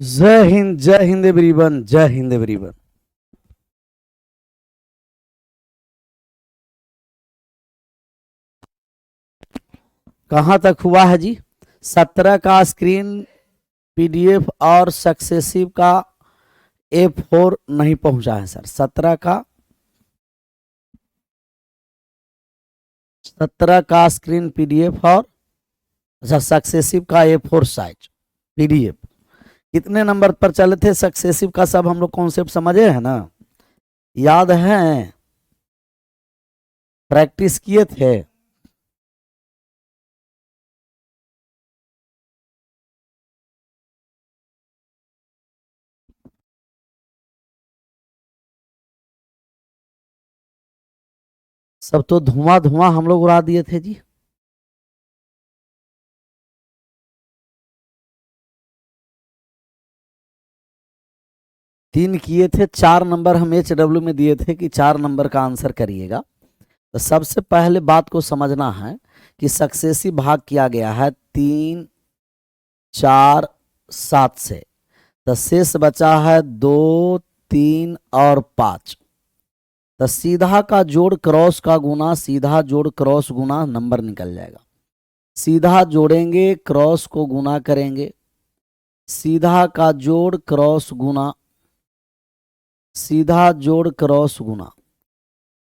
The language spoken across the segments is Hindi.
जय हिंद एवरीवन, जय हिंद एवरीवन। कहाँ तक हुआ है जी? 17 का स्क्रीन पीडीएफ और सक्सेसिव का A4 नहीं पहुंचा है सर। 17 का स्क्रीन पीडीएफ और अच्छा सक्सेसिव का A4 साइज पीडीएफ कितने नंबर पर चले थे? सक्सेसिव का सब हम लोग कॉन्सेप्ट समझे हैं ना, याद है, प्रैक्टिस किए थे। सब तो धुआं धुआं हम लोग उड़ा दिए थे जी। तीन किए थे, 4 नंबर हम HW में दिए थे कि 4 नंबर का आंसर करिएगा। तो सबसे पहले बात को समझना है कि सक्सेसिव भाग किया गया है 3, 4, 7 से। तो शेष बचा है 2, 3 और 5। तो सीधा का जोड़ क्रॉस का गुना, सीधा जोड़ क्रॉस गुना नंबर निकल जाएगा। सीधा जोड़ेंगे क्रॉस को गुना करेंगे, सीधा का जोड़ क्रॉस गुना, सीधा जोड़ क्रॉस गुना।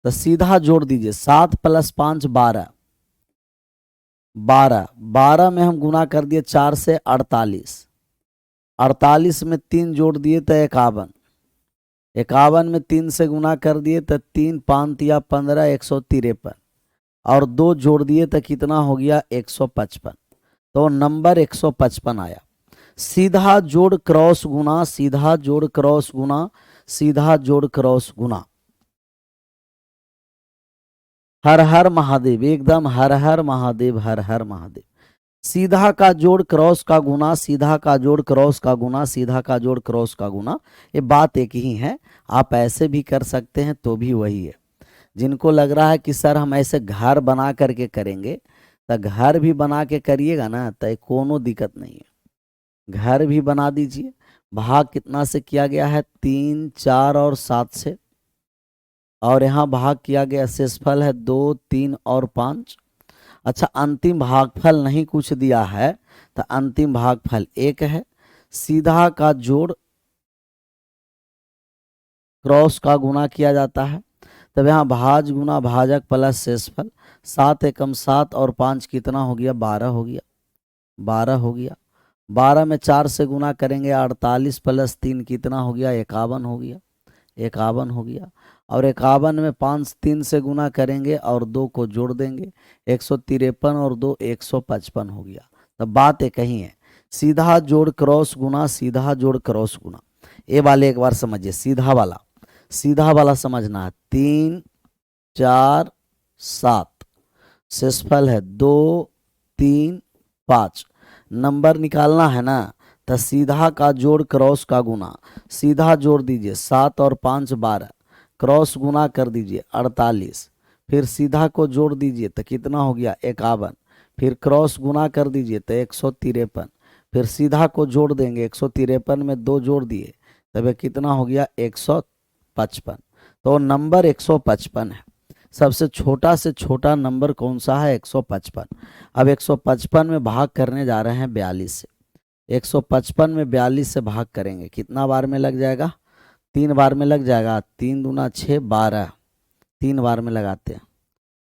तो सीधा जोड़ दीजिए, 7 + 5 12, 12 12 में हम गुना कर दिए 4 से 48, 48 में 3 जोड़ दिए तो 51, 51 में 3 से गुना कर दिए तो 3 5 या 15 153, और 2 जोड़ दिए तो कितना हो गया 155। तो नंबर 155 आया। सीधा जोड़ क्रॉस गुना, सीधा जोड़ क्रॉस गुना, सीधा जोड़ क्रॉस गुना। हर हर महादेव, एकदम हर हर महादेव, हर हर महादेव। सीधा का जोड़ क्रॉस का गुना, सीधा का जोड़ क्रॉस का गुना, सीधा का जोड़ क्रॉस का गुना। ये बात एक ही है। आप ऐसे भी कर सकते हैं तो भी वही है। जिनको लग रहा है कि सर हम ऐसे घर बना करके करेंगे, तो घर भी बना के करिएगा ना, तो कोनो दिक्कत नहीं है, घर भी बना दीजिए। भाग कितना से किया गया है? 3, 4 और 7 से। और यहाँ भाग किया गया, शेषफल है 2, 3 और 5। अच्छा, अंतिम भागफल नहीं कुछ दिया है, तो अंतिम भागफल 1 है। सीधा का जोड़ क्रॉस का गुना किया जाता है। तब यहाँ भाज गुना भाजक प्लस शेषफल, 7 एकम 7 और 5 कितना हो गया? 12 हो गया, 12 हो गया। 12 में 4 से गुना करेंगे, 48 + 3 कितना हो गया? 51 हो गया, 51 हो गया। और 51 में 5 3 से गुना करेंगे और 2 को जोड़ देंगे, 153 और 2 155 हो गया। तो बात एक ही है, सीधा जोड़ क्रॉस गुना, सीधा जोड़ क्रॉस गुना। ये वाले एक बार समझिए, सीधा वाला, सीधा वाला समझना है। 3, 4, 7, शेषफल है 2, 3, 5। नंबर निकालना है ना, तो सीधा का जोड़ क्रॉस का गुना, सीधा जोड़ दीजिए 7 और 5 12, क्रॉस गुना कर दीजिए 48, फिर सीधा को जोड़ दीजिए तो कितना हो गया? 51, फिर क्रॉस गुना कर दीजिए तो 153, फिर सीधा को जोड़ देंगे, 153 में 2 जोड़ दिए तब ये कितना हो गया? 155। तो नंबर 155 है। सबसे छोटा से छोटा नंबर कौन सा है? 155। अब 155 में भाग करने जा रहे हैं 42 से। 155 में 42 से भाग करेंगे, कितना बार में लग जाएगा? 3 बार में लग जाएगा। 3 दूना 6 12, 3 बार में लगाते हैं,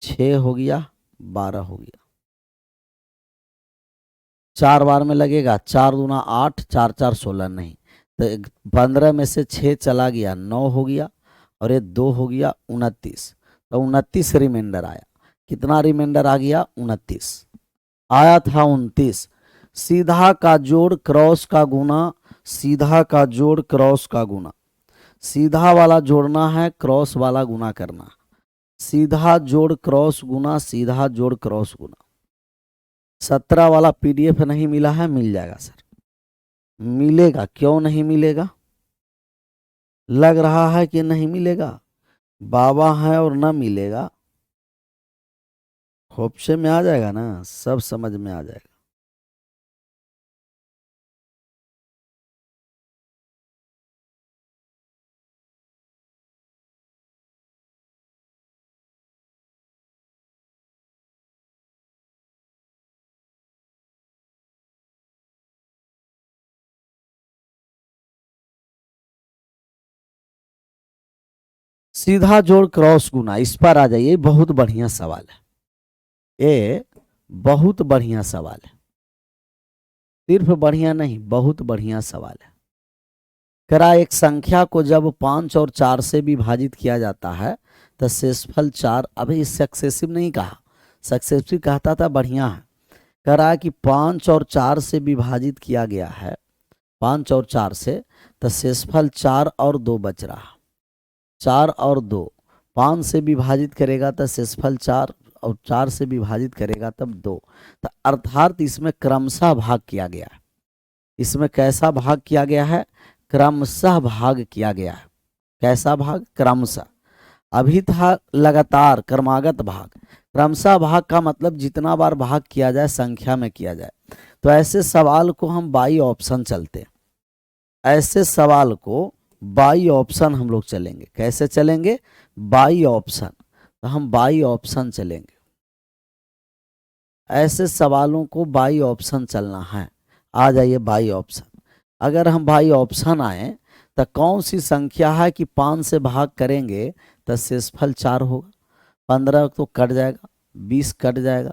6 हो गया, 12 हो गया। 4 बार में लगेगा, 4 दूना 8, 4 4 16, नहीं तो 15 में से 6 चला गया, 9 हो गया, और ये 2 हो गया, 29। तो 29 रिमाइंडर आया। कितना रिमाइंडर आ गया? 29 आया था, 29। सीधा का जोड़ क्रॉस का गुना, सीधा का जोड़ क्रॉस का गुना। सीधा वाला जोड़ना है, क्रॉस वाला गुना करना। सीधा जोड़ क्रॉस गुना, सीधा जोड़ क्रॉस गुना। 17 वाला PDF नहीं मिला है? मिल जाएगा सर, मिलेगा। क्यों नहीं मिलेगा? लग रहा है कि नहीं मिलेगा? बाबा है और ना मिलेगा? खोपचे में आ जाएगा ना, सब समझ में आ जाएगा। सीधा जोड़ क्रॉस गुना, इस पर आ जाइए। बहुत बढ़िया सवाल है, ये बहुत बढ़िया सवाल है, सिर्फ बढ़िया नहीं बहुत बढ़िया सवाल है। करा एक संख्या को जब 5 और 4 से विभाजित किया जाता है तो शेषफल 4, अभी इस सक्सेसिव नहीं कहा, सक्सेसिव कहता था बढ़िया है। करा कि 5 और 4 से विभाजित किया गया है, 5 और 4 से, तो शेषफल 4 और 2 बच रहा। 4 और 2, 5 से विभाजित करेगा तो शेषफल 4 और 4 से विभाजित करेगा तब 2। तो अर्थात इसमें क्रमशः भाग किया गया है। इसमें कैसा भाग किया गया है? क्रमशः भाग किया गया है। कैसा भाग? क्रमशः। अभी था लगातार क्रमागत भाग। क्रमशः भाग का मतलब जितना बार भाग किया जाए संख्या में किया जाए। तो ऐसे सवाल को हम बाई ऑप्शन चलते हैं, ऐसे सवाल को बाई ऑप्शन हम लोग चलेंगे। कैसे चलेंगे? By option. तो हम बाई ऑप्शन चलेंगे, ऐसे सवालों को बाई ऑप्शन चलना है। आ जाइए बाई ऑप्शन। अगर हम बाई ऑप्शन आए तो कौन सी संख्या है कि 5 से भाग करेंगे तो शेषफल 4 होगा। 15 तो कट जाएगा, 20 कट जाएगा।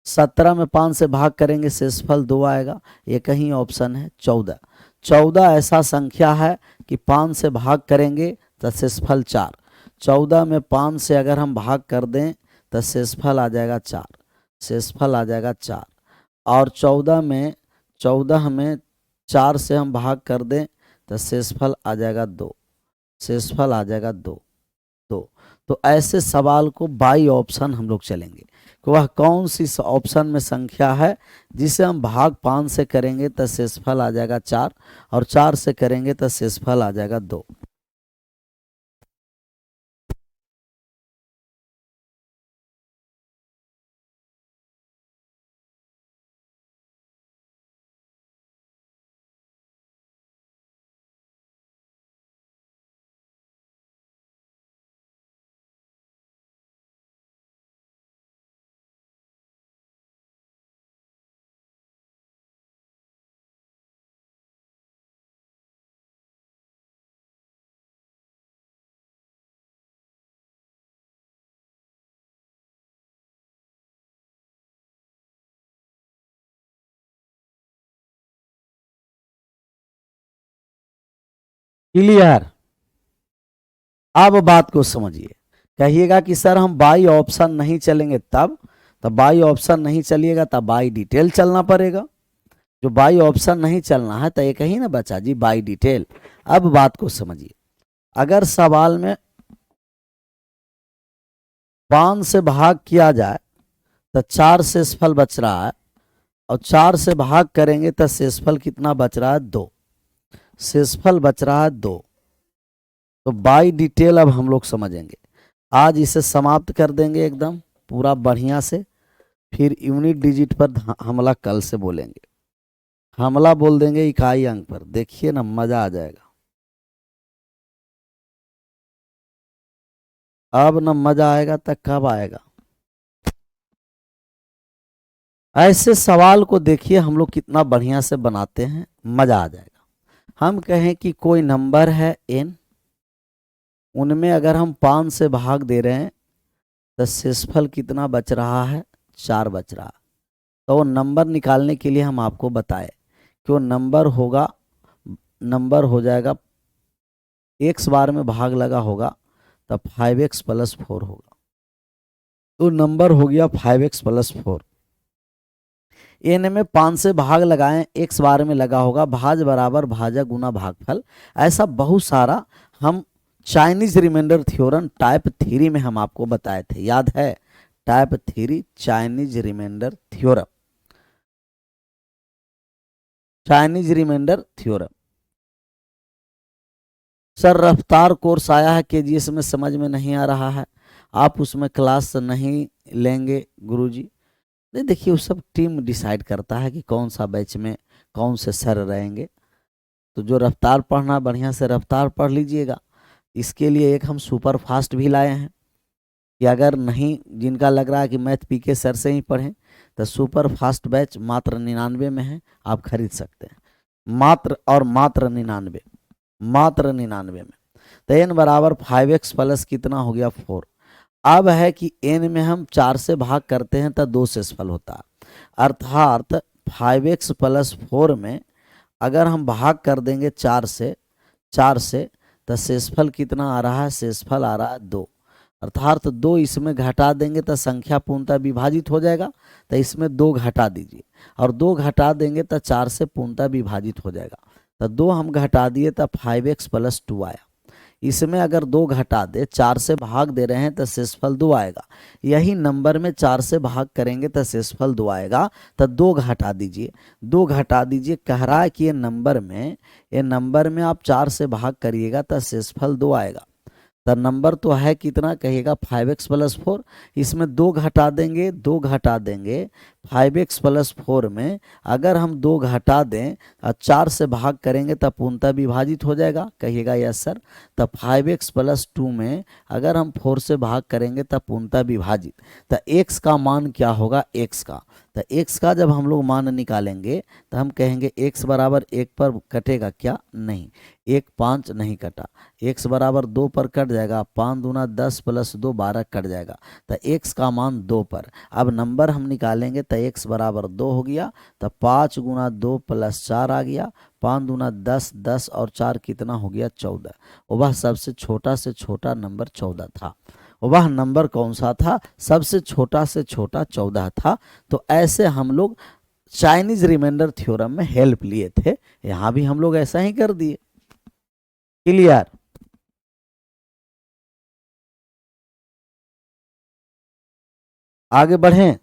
17 में 5 से भाग करेंगे शेषफल 2 आएगा। एक ही ऑप्शन है 14। 14 ऐसा संख्या है कि 5 से भाग करेंगे तो शेषफल 4। 14 में 5 से अगर हम भाग कर दें तो शेषफल आ जाएगा 4, शेषफल आ जाएगा 4। और 14 में 4 से हम भाग कर दें तो शेषफल आ जाएगा 2, शेषफल आ जाएगा 2। तो ऐसे सवाल को बाई ऑप्शन हम लोग चलेंगे कि वह कौन सी ऑप्शन में संख्या है जिसे हम भाग 5 से करेंगे तो शेषफल आ जाएगा 4 और 4 से करेंगे तो शेषफल आ जाएगा 2। क्लियर? अब बात को समझिए। कहिएगा कि सर हम बाई ऑप्शन नहीं चलेंगे तब, तो बाई ऑप्शन नहीं चलिएगा तब बाई डिटेल चलना पड़ेगा। जो बाई ऑप्शन नहीं चलना है तो एक ही ना बचा जी, बाई डिटेल। अब बात को समझिए। अगर सवाल में 5 से भाग किया जाए तो 4 शेषफल बच रहा है और 4 से भाग करेंगे तो शेषफल कितना बच रहा है? 2, शेषफल बच रहा है 2। तो बाई डिटेल अब हम लोग समझेंगे। आज इसे समाप्त कर देंगे एकदम पूरा बढ़िया से, फिर यूनिट डिजिट पर हमला कल से बोलेंगे। हमला बोल देंगे इकाई अंक पर, देखिए ना मजा आ जाएगा। अब ना मजा आएगा तो कब आएगा? ऐसे सवाल को देखिए हम लोग कितना बढ़िया से बनाते हैं, मजा आ जाएगा। हम कहें कि कोई नंबर है n, उनमें अगर हम 5 से भाग दे रहे हैं तो शेषफल कितना बच रहा है? 4 बच रहा। तो वो नंबर निकालने के लिए हम आपको बताए कि वो नंबर होगा, नंबर हो जाएगा x बार में भाग लगा होगा तब 5x + 4 होगा। तो नंबर हो गया 5x + 4। n में 5 से भाग लगाएं, x बार में लगा होगा, भाज बराबर भाजक गुना भागफल। ऐसा बहुत सारा हम चाइनीज रिमाइंडर थ्योरम टाइप 3 में हम आपको बताए थे, याद है? Type 3 Chinese remainder theorem, Chinese remainder theorem. Sir Raftaar course आया है केजीएस में, समझ में नहीं आ रहा है, आप उसमें क्लास नहीं लेंगे गुरुजी? नहीं, देखिए वो सब टीम डिसाइड करता है कि कौन सा बैच में कौन से सर रहेंगे। तो जो रफ्तार पढ़ना बढ़िया से रफ्तार पढ़ लीजिएगा। इसके लिए एक हम सुपर फास्ट भी लाए हैं कि अगर नहीं, जिनका लग रहा है कि मैथ पीके सर से ही पढ़ें, तो सुपर फास्ट बैच मात्र 99 में है, आप खरीद सकते हैं। मात्र और मात्र 99, मात्र 99 में। तो n बराबर 5x प्लस कितना हो गया 4। अब है कि n में हम 4 से भाग करते हैं तो 2 शेषफल होता है, अर्थात 5x प्लस 4 में अगर हम भाग कर देंगे 4 से तो शेषफल कितना आ रहा है, शेषफल आ रहा है 2, अर्थात 2 इसमें घटा देंगे तो संख्या पूर्णतः विभाजित हो जाएगा, तो इसमें 2 घटा दीजिए और 2 घटा देंगे तो 4 से पूर्णतः विभाजित हो जाएगा, तो 2 हम घटा दिए तो 5x प्लस 2 आया। इसमें अगर 2 घटा दे, 4 से भाग दे रहे हैं तो शेषफल 2 आएगा, यही नंबर में 4 से भाग करेंगे तो शेषफल 2 आएगा, तो 2 घटा दीजिए, 2 घटा दीजिए। कह रहा है कि ये नंबर में आप 4 से भाग करिएगा तो शेषफल 2 आएगा, तो नंबर तो है कितना कहिएगा 5x प्लस 4, इसमें 2 घटा देंगे, 2 घटा देंगे 5x प्लस 4 में अगर हम 2 घटा दें और 4 से भाग करेंगे तब पूर्णतः विभाजित हो जाएगा, कहिएगा यस सर। तब 5x प्लस 2 में अगर हम 4 से भाग करेंगे तब पूर्णतः विभाजित, तो x का मान क्या होगा, x का, तो x का जब हम लोग मान निकालेंगे तो हम कहेंगे x बराबर 1 पर कटेगा क्या, नहीं, 1 5 नहीं कटा, x बराबर 2 पर कट जाएगा, 5 दूना 10 प्लस 2 12 कट जाएगा, तो x का मान 2 पर। अब नंबर हम निकालेंगे तो x बराबर 2 हो गया, तो 5 गुना 2 प्लस 4 आ गया, 5 दूना 10, 10 और 4 कितना हो गया 14। वह सबसे छोटा से छोटा नंबर 14 था। वह नंबर कौन सा था, सबसे छोटा से छोटा 14 था। तो ऐसे हम लोग चाइनीज रिमाइंडर थ्योरम में हेल्प लिए थे, यहां भी हम लोग ऐसा ही कर दिए। क्लियर? आगे बढ़ें।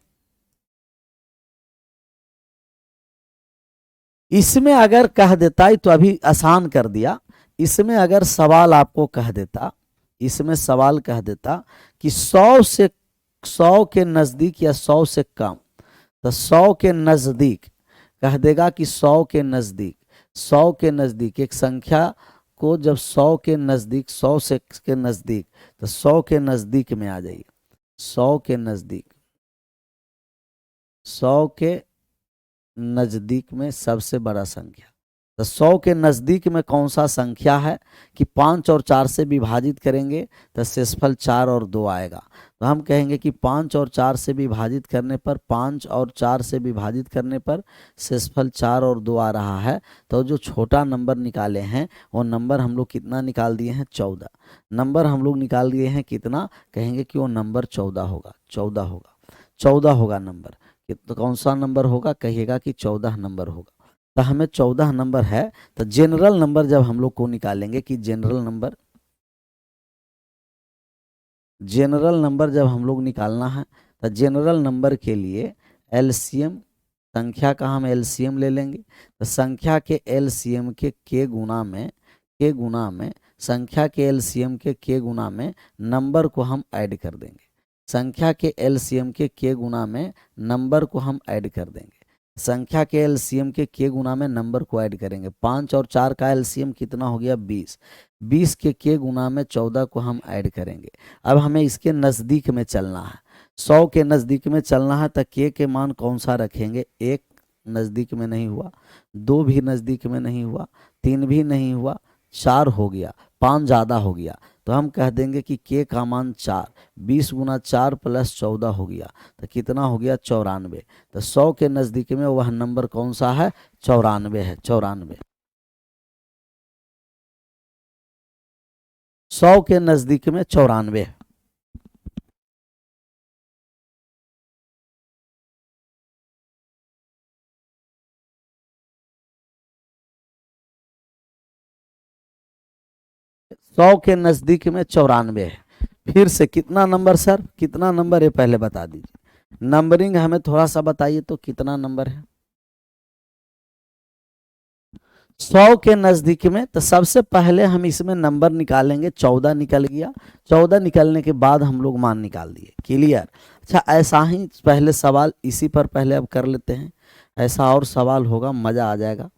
इसमें अगर कह देता तो अभी आसान कर दिया, इसमें अगर सवाल आपको कह देता, इसमें सवाल कह देता कि 100 के नजदीक या 100 से कम, तो 100 के नजदीक कह देगा कि 100 के नजदीक, 100 के नजदीक एक संख्या को जब 100 के नजदीक, 100 से के नजदीक, तो 100 के नजदीक में आ जाइए, 100 के नजदीक, 100 के नजदीक में सबसे बड़ा संख्या, तो 100 के नजदीक में कौन सा संख्या है कि 5 और 4 से विभाजित करेंगे तो शेषफल 4 और 2 आएगा। तो हम कहेंगे कि 5 और 4 से विभाजित करने पर, 5 और 4 से विभाजित करने पर शेषफल 4 और 2 आ रहा है। तो जो छोटा नंबर निकाले हैं वो नंबर हम लोग कितना निकाल दिए हैं, 14 नंबर हम लोग निकाल दिए हैं। कितना कहेंगे कि वो नंबर 14 होगा, 14 होगा, 14 होगा नंबर। तो कौन सा नंबर होगा, कहिएगा कि 14 नंबर होगा। तो हमें 14 नंबर है। तो जनरल नंबर जब हम लोग को निकालेंगे कि जनरल नंबर जब हम लोग निकालना है, तो जनरल नंबर के लिए एलसीएम, संख्या का हम एलसीएम ले लेंगे। तो संख्या के एलसीएम के गुना में संख्या के एलसीएम के गुना में नंबर को हम ऐड कर देंगे। संख्या के एलसीएम के गुना में नंबर को हम ऐड कर देंगे। संख्या के एलसीएम के गुना में नंबर को ऐड करेंगे। 5 और 4 का एलसीएम कितना हो गया, 20, 20 के गुना में 14 को हम ऐड करेंगे। अब हमें इसके नज़दीक में चलना है, 100 के नज़दीक में चलना है। तो के मान कौन सा रखेंगे, 1 नज़दीक में नहीं हुआ, 2 भी नज़दीक में नहीं हुआ, 3 भी नहीं हुआ, 4 हो गया, 5 ज़्यादा हो गया। तो हम कह देंगे कि के का मान 4, 20 गुना 4 प्लस 14 हो गया, तो कितना हो गया 94। तो 100 के नज़दीक में वह नंबर कौन सा है, 94 है, 94। 100 के नज़दीक में 94 है। सौ के नजदीक में 94 है। फिर से कितना नंबर सर, कितना नंबर है पहले बता दीजिए। नंबरिंग हमें थोड़ा सा बताइए तो कितना नंबर है 100 के नजदीक में। तो सबसे पहले हम इसमें नंबर निकालेंगे, 14 निकल गया। 14 निकलने के बाद हम लोग मान निकाल दिए। क्लियर? अच्छा, ऐसा ही पहले सवाल इसी पर पहले अब कर लेते हैं। ऐसा और सवाल होगा, मजा आ जाएगा।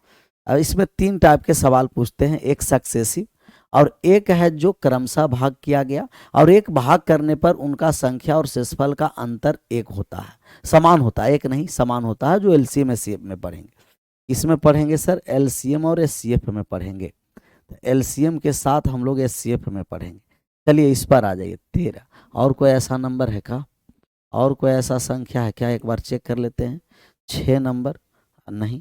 अब इसमें 3 टाइप के सवाल पूछते हैं, एक सक्सेसिव और एक है जो क्रमशः भाग किया गया, और एक भाग करने पर उनका संख्या और शेषफल का अंतर एक होता है, समान होता है, एक नहीं समान होता है, जो एलसीएम एचसीएफ में पढ़ेंगे। इसमें पढ़ेंगे सर एलसीएम और एचसीएफ में पढ़ेंगे। एलसीएम के साथ हम लोग एचसीएफ में पढ़ेंगे। चलिए इस पर आ जाइए 13। और कोई ऐसा नंबर है क्या? और कोई ऐसा संख्या है क्या? एक बार चेक कर लेते हैं। 6 नंबर नहीं,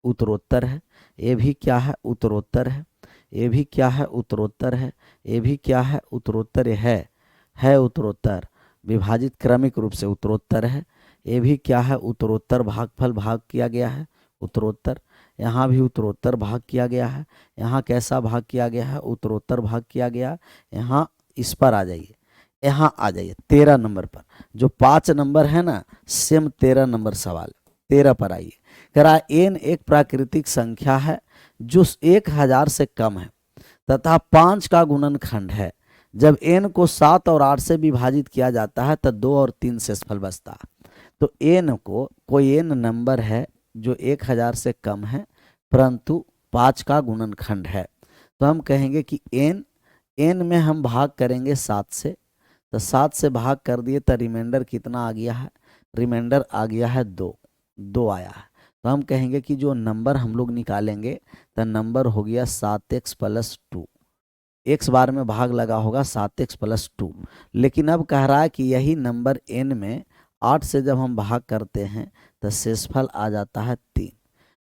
उत्तरोत्तर है। ये भी क्या है? उत्तरोत्तर है। ये भी क्या है? उत्तरोत्तर है। ये भी क्या है? उत्तरोत्तर है उत्तरोत्तर, विभाजित क्रमिक रूप से उत्तरोत्तर है। ये भी क्या है? उत्तरोत्तर, भागफल भाग किया गया है उत्तरोत्तर। यहाँ भी उत्तरोत्तर भाग किया गया है। यहाँ कैसा भाग किया गया है? उत्तरोत्तर भाग किया गया। यहाँ इस पर आ जाइए, यहाँ आ जाइए 13 नंबर पर। जो 5 नंबर है ना, सेम 13 नंबर सवाल। 13 पर आइए। कह रहा एन एक प्राकृतिक संख्या है जो 1000 से कम है तथा 5 का गुणनखंड है। जब एन को 7 और 8 से विभाजित किया जाता है तो 2 और 3 शेषफल बचता है। तो एन को, कोई एन नंबर है जो 1000 से कम है परंतु 5 का गुणनखंड है, तो हम कहेंगे कि एन में हम भाग करेंगे 7 से, तो 7 से भाग कर दिए तो रिमाइंडर कितना आ गया है? रिमाइंडर आ गया है 2 आया है। तो हम कहेंगे कि जो नंबर हम लोग निकालेंगे तो नंबर हो गया 7x + 2। x बार में भाग लगा होगा 7x + 2। लेकिन अब कह रहा है कि यही नंबर n में 8 से जब हम भाग करते हैं तो शेषफल आ जाता है 3,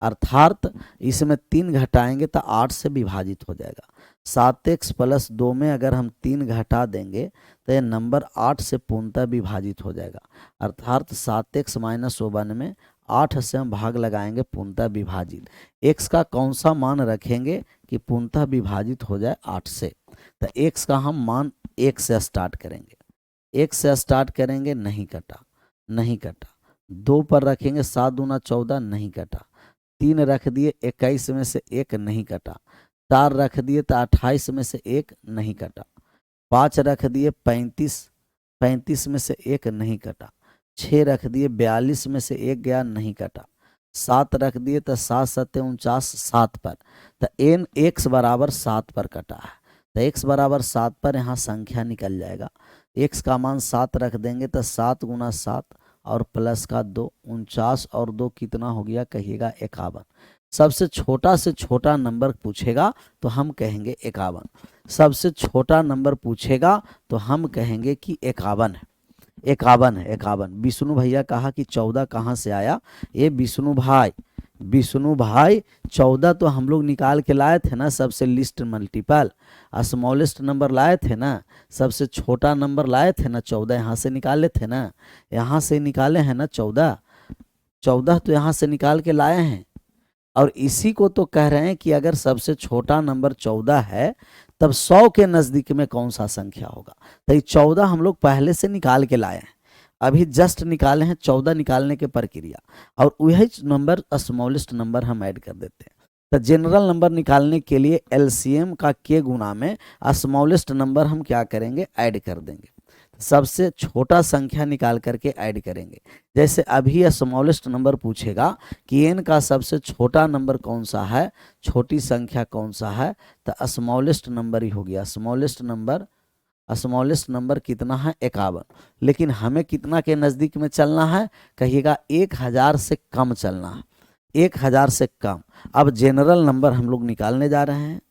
अर्थात इसमें 3 घटाएंगे तो 8 से विभाजित हो जाएगा। 7x + 2 में अगर हम 3 घटा देंगे तो ये नंबर 8 से पूर्णतः विभाजित हो जाएगा, अर्थात 7x - 1 में 8 से हम भाग लगाएंगे पूर्णतः विभाजित। x का कौन सा मान रखेंगे कि पूर्णतः विभाजित हो जाए 8 से? तो x का हम मान 1 से स्टार्ट करेंगे। 1 से स्टार्ट करेंगे, नहीं कटा, नहीं कटा। 2 पर रखेंगे, 7 दूना 14, नहीं कटा। 3 रख दिए, 21 में से 1 नहीं कटा। 4 रख दिए तो 28 में से 1 नहीं कटा। 5 रख दिए, 35 में से 1 नहीं कटा। 6 रख दिए, 42 में से 1 गया, नहीं कटा। 7 रख दिए तो 7 × 7 = 49, 7 पर। तो एन x बराबर 7 पर कटा है, तो x बराबर 7 पर यहाँ संख्या निकल जाएगा। x का मान 7 रख देंगे तो 7 × 7 और प्लस का 2, 49 और 2 कितना हो गया? कहिएगा 51। सबसे छोटा से छोटा नंबर पूछेगा तो हम कहेंगे 51। सबसे छोटा नंबर पूछेगा तो हम कहेंगे कि 51 है। 51 है, 51। विष्णु भैया कहा कि 14 कहाँ से आया? ये विष्णु भाई 14 तो हम लोग निकाल के लाए थे ना, सबसे लिस्ट मल्टीपल, स्मॉलेस्ट नंबर लाए थे ना, सबसे छोटा नंबर लाए थे ना 14, यहाँ से निकाले थे ना, यहाँ से निकाले हैं ना 14 तो यहाँ से निकाल के लाए हैं। और इसी को तो कह रहे हैं कि अगर सबसे छोटा नंबर 14 है तब 100 के नज़दीक में कौन सा संख्या होगा? तो ये 14 हम लोग पहले से निकाल के लाए हैं, अभी जस्ट निकाले हैं 14 निकालने के प्रक्रिया, और वही नंबर स्मॉलेस्ट नंबर हम ऐड कर देते हैं। तो जनरल नंबर निकालने के लिए एलसीएम का के गुना में स्मॉलेस्ट नंबर हम क्या करेंगे? ऐड कर देंगे। सबसे छोटा संख्या निकाल करके ऐड करेंगे। जैसे अभी स्मॉलेस्ट नंबर पूछेगा कि एन का सबसे छोटा नंबर कौन सा है, छोटी संख्या कौन सा है, तो स्मॉलेस्ट नंबर ही हो गया। स्मॉलेस्ट नंबर कितना है? 51। लेकिन हमें कितना के नज़दीक में चलना है? कहिएगा 1000 से कम चलना है, 1000 से कम। अब जनरल नंबर हम लोग निकालने जा रहे हैं,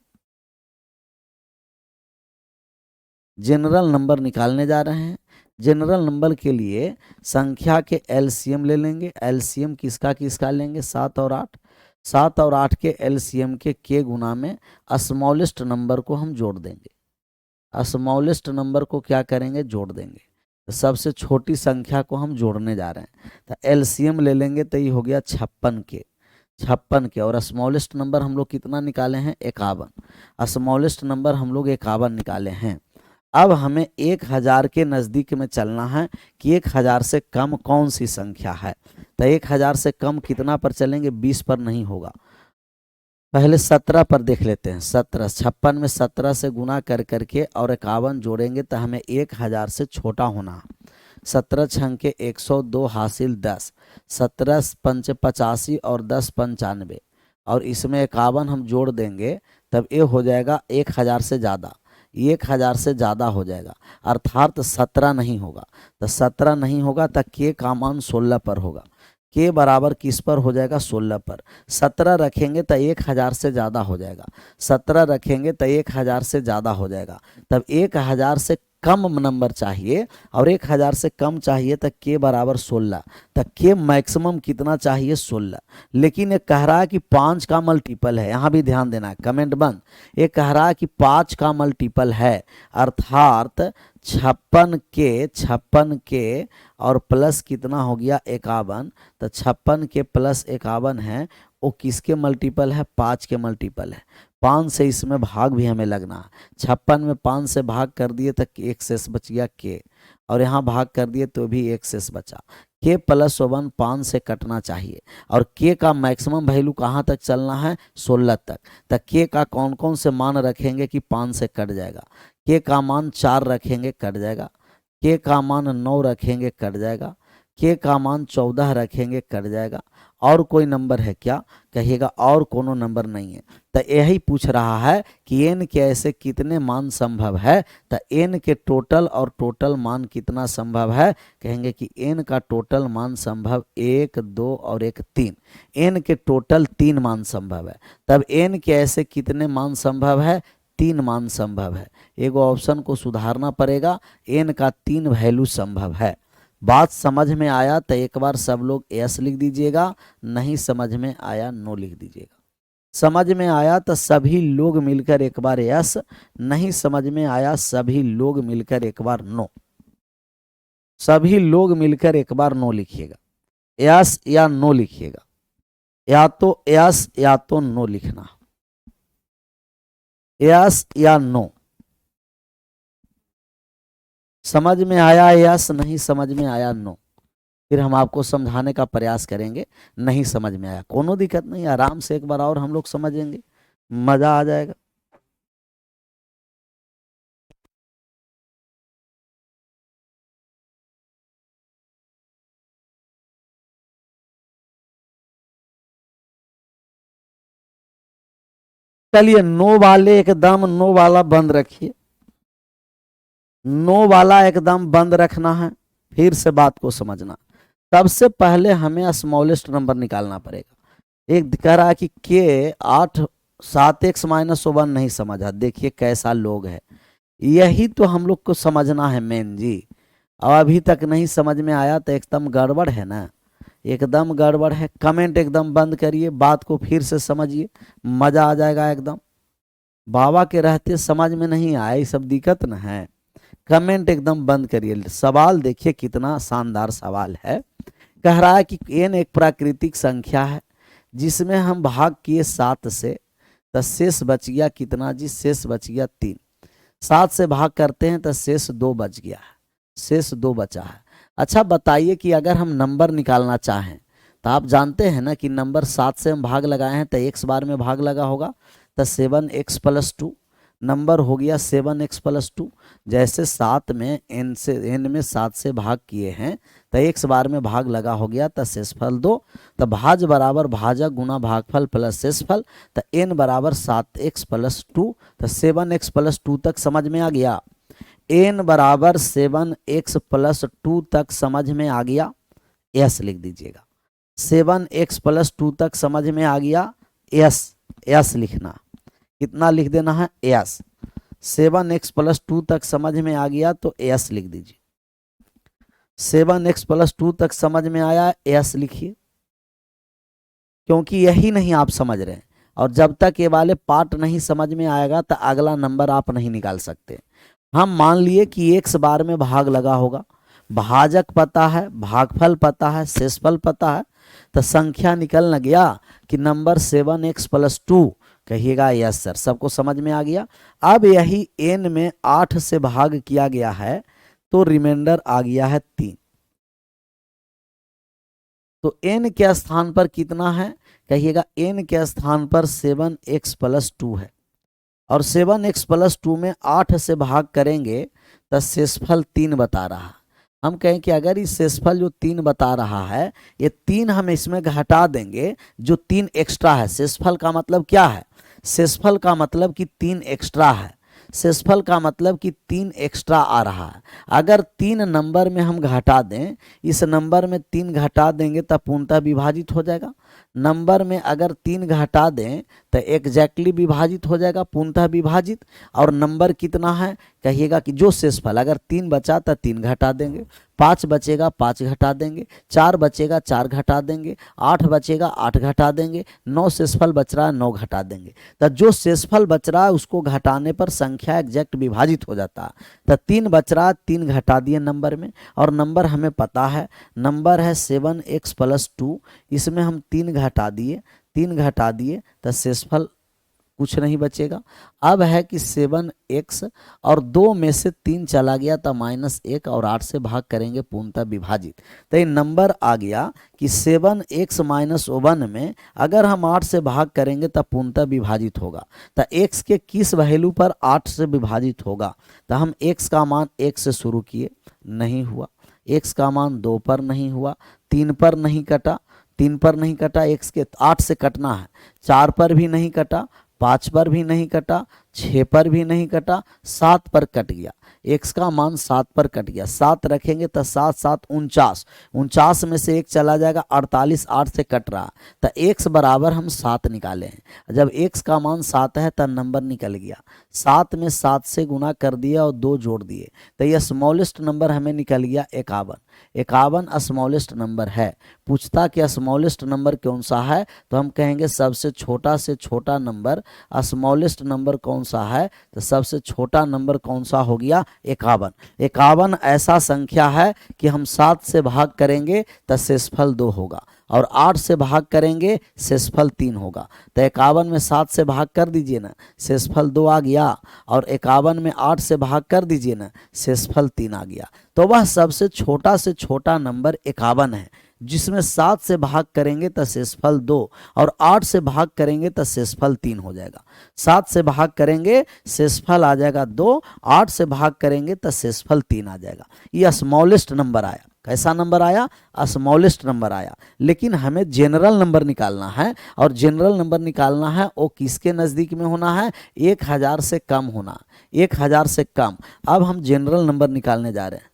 जनरल नंबर निकालने जा रहे हैं। जनरल नंबर के लिए संख्या के एलसीएम ले लेंगे। एलसीएम किसका किसका लेंगे? 7 और 8। 7 और 8 के एलसीएम के गुना में स्मॉलेस्ट नंबर को हम जोड़ देंगे। स्मॉलेस्ट नंबर को क्या करेंगे? जोड़ देंगे। तो सबसे छोटी संख्या को हम जोड़ने जा रहे हैं, तो एलसीएम ले लेंगे तो ये हो गया 56 के। और स्मॉलेस्ट नंबर हम लोग कितना निकाले हैं? 51। स्मॉलेस्ट नंबर हम लोग 51 निकाले हैं। अब हमें 1000 के नज़दीक में चलना है कि 1000 से कम कौन सी संख्या है। तो 1000 से कम कितना पर चलेंगे? 20 पर नहीं होगा, पहले 17 पर देख लेते हैं। 17, 56 में 17 से गुना कर करके और 51 जोड़ेंगे तो हमें 1000 से छोटा होना है। 17 छंके 102 हासिल 10, 17 पंच 85 और 10 95, और इसमें 51 हम जोड़ देंगे तब ये हो जाएगा 1000 से ज़्यादा, 1000 से ज़्यादा हो जाएगा, अर्थात 17 नहीं होगा। तो 17 नहीं होगा तो के का मान 16 पर होगा। के बराबर किस पर हो जाएगा 16 पर। 17 रखेंगे तो 1000 से ज़्यादा हो जाएगा, 17 रखेंगे तो 1000 से ज़्यादा हो जाएगा, तब 1000 से कम नंबर चाहिए और 1000 से कम चाहिए तो के बराबर 16, तो के मैक्सिमम कितना चाहिए 16। लेकिन ये कह रहा है कि 5 का मल्टीपल है, यहाँ भी ध्यान देना है, कमेंट बंद। ये कह रहा है कि 5 का मल्टीपल है, अर्थात 56 के और प्लस कितना हो गया 51, तो 56 के प्लस 51 है, वो किसके मल्टीपल है 5 के मल्टीपल है। 5 से इसमें भाग भी हमें लगना है, 56 में 5 से भाग कर दिए तो एक शेष बच गया के, और यहाँ भाग कर दिए तो भी एक शेष बचा। के प्लस 1 5 से कटना चाहिए और के का मैक्सिमम वैल्यू कहाँ तक चलना है 16 तक। तो के का कौन कौन से मान रखेंगे कि 5 से कट जाएगा, के का मान 4 रखेंगे कट जाएगा, के का मान 9 रखेंगे कट जाएगा, के का मान 14 रखेंगे कट जाएगा। और कोई नंबर है क्या, कहिएगा और कोनो नंबर नहीं है। तो यही पूछ रहा है कि एन के ऐसे कितने मान संभव है, तो एन के टोटल और टोटल मान कितना संभव है, कहेंगे कि एन का टोटल मान संभव 1 2 और 1 3, एन के टोटल 3 मान संभव है। तब एन के ऐसे कितने मान संभव है, 3 मान संभव है। एगो ऑप्शन को सुधारना पड़ेगा, एन का 3 वैल्यू संभव है। बात समझ में आया तो एक बार सब लोग यस लिख दीजिएगा, नहीं समझ में आया नो लिख दीजिएगा। समझ में आया तो सभी लोग मिलकर एक बार यस, नहीं समझ में आया सभी लोग मिलकर एक बार नो, सभी लोग मिलकर एक बार नो लिखिएगा, यस या नो लिखिएगा, या तो यस या तो नो लिखना, यस या नो। समझ में आया यस, नहीं समझ में आया नो, फिर हम आपको समझाने का प्रयास करेंगे। नहीं समझ में आया कोनो दिक्कत नहीं, आराम से एक बार और हम लोग समझेंगे, मजा आ जाएगा। चलिए नो वाले एकदम नो वाला बंद रखिए, नो वाला एकदम बंद रखना है। फिर से बात को समझना, सबसे पहले हमें स्मॉलेस्ट नंबर निकालना पड़ेगा। एक कह रहा है कि के 8 7x - 1 नहीं समझा, देखिए कैसा लोग है, यही तो हम लोग को समझना है मेन जी। और अभी तक नहीं समझ में आया तो एकदम गड़बड़ है ना, एकदम गड़बड़ है। कमेंट एकदम बंद करिए, बात को फिर से समझिए, मजा आ जाएगा एकदम। बाबा के रहते समझ में नहीं आया, ये सब दिक्कत न है। कमेंट एकदम बंद करिए। सवाल देखिए कितना शानदार सवाल है। कह रहा है कि एन एक प्राकृतिक संख्या है जिसमें हम भाग किए 7 से, तो शेष बच गया कितना जी, शेष बच गया 3। 7 से भाग करते हैं तो शेष 2 बच गया है, शेष 2 बचा है। अच्छा बताइए कि अगर हम नंबर निकालना चाहें तो आप जानते हैं ना कि नंबर 7 से हम भाग लगाए हैं तो x बार में भाग लगा होगा, तो 7x + 2 नंबर हो गया 7x + 2। जैसे 7 में n में 7 से भाग किए हैं तो x बार में भाग लगा हो गया, तो शेषफल 2, तो भाज बराबर भाजक गुना भागफल प्लस शेषफल, तो n बराबर 7x + 2, तो 7x + 2 तक समझ में आ गया। n बराबर 7x + 2 तक समझ में आ गया, यस लिख दीजिएगा। 7x + 2 तक समझ में आ गया, यस यस लिखना, कितना लिख देना है यस। 7x + 2 तक समझ में आ गया तो यस लिख दीजिए। 7x + 2 तक समझ में आया, यस लिखिए, क्योंकि यही नहीं आप समझ रहे हैं। और जब तक ये वाले पार्ट नहीं समझ में आएगा तो अगला नंबर आप नहीं निकाल सकते। हम मान लिए कि x बार में भाग लगा होगा, भाजक पता है, भागफल पता है, शेषफल पता है, तो संख्या निकल न गया कि नंबर 7x + 2। कहिएगा यस सर, सबको समझ में आ गया। अब यही n में 8 से भाग किया गया है तो रिमाइंडर आ गया है 3। तो n के स्थान पर कितना है, कहिएगा n के स्थान पर 7x + 2 है, और 7x + 2 में 8 से भाग करेंगे तो शेषफल 3 बता रहा। हम कहें कि अगर इस शेषफल जो 3 बता रहा है, ये 3 हम इसमें घटा देंगे, जो 3 एक्स्ट्रा है। शेषफल का मतलब क्या है, शेषफल का मतलब कि 3 एक्स्ट्रा है। शेषफल का मतलब कि 3 एक्स्ट्रा आ रहा है। अगर 3 नंबर में हम घटा दें, इस नंबर में 3 घटा देंगे तब पूर्णतः विभाजित हो जाएगा। नंबर में अगर 3 घटा दें तो एग्जैक्टली विभाजित हो जाएगा, पूर्णतः विभाजित। और नंबर कितना है कहिएगा कि जो शेषफल, अगर 3 बचा तो 3 घटा देंगे, 5 बचेगा 5 घटा देंगे, 4 बचेगा 4 घटा देंगे, 8 बचेगा 8 घटा देंगे, 9 शेषफल बच रहा है 9 घटा देंगे। तो जो शेषफल बच रहा है उसको घटाने पर संख्या एग्जैक्ट विभाजित हो जाता है। तो 3 बच रहा है, 3 घटा दिए नंबर में, और नंबर हमें पता है, नंबर है 7x + 2। इसमें हम 3 घटा दिए, 3 घटा दिए तो शेषफल कुछ नहीं बचेगा। अब है कि 7x और 2 में से 3 चला गया तो -1 और 8 से भाग करेंगे पूर्णतः विभाजित। तो ये नंबर आ गया कि 7x - 1 में अगर हम 8 से भाग करेंगे तब पूर्णतः विभाजित होगा। तो x के किस वैल्यू पर 8 से विभाजित होगा? तो हम x का मान 1 से शुरू किए, नहीं हुआ। x का मान 2 पर नहीं हुआ, 3 पर नहीं कटा, 3 पर नहीं कटा, x के 8 से कटना है, 4 पर भी नहीं कटा, 5 पर भी नहीं कटा, 6 पर भी नहीं कटा, 7 पर कट गया। x का मान 7 पर कट गया, 7 रखेंगे तो 7 7 49, 49 में से 1 चला जाएगा, 48 8 से कट रहा, तो x बराबर हम 7 निकाले हैं। जब x का मान 7 है तब नंबर निकल गया, 7 में 7 से गुना कर दिया और 2 जोड़ दिए, तो यह स्मॉलेस्ट नंबर हमें निकल गया 51। 51 स्मॉलेस्ट नंबर है। पूछता कि स्मॉलेस्ट नंबर कौन सा है, तो हम कहेंगे सबसे छोटा से छोटा नंबर। स्मॉलेस्ट नंबर कौन सा है, तो सबसे छोटा नंबर कौन सा हो गया? 51। 51 ऐसा संख्या है कि हम 7 से भाग करेंगे तो शेषफल 2 होगा, और 8 से भाग करेंगे शेषफल 3 होगा। तो 51 में 7 से भाग कर दीजिए ना, शेषफल 2 आ गया, और 51 में 8 से भाग कर दीजिए ना, शेषफल 3 आ गया। तो वह सबसे छोटा नंबर 51 है, जिसमें 7 से भाग करेंगे तो शेषफल 2 और 8 से भाग करेंगे तो शेषफल 3 हो जाएगा। 7 से भाग करेंगे शेषफल आ जाएगा 2, 8 से भाग करेंगे तो शेषफल 3 आ जाएगा। ये स्मॉलेस्ट नंबर आया। कैसा नंबर आया? स्मॉलेस्ट नंबर आया। लेकिन हमें जनरल नंबर निकालना है, और जनरल नंबर निकालना है वो किसके नज़दीक में होना है? 1000 से कम होना, 1000 से कम। अब हम जनरल नंबर निकालने जा रहे हैं।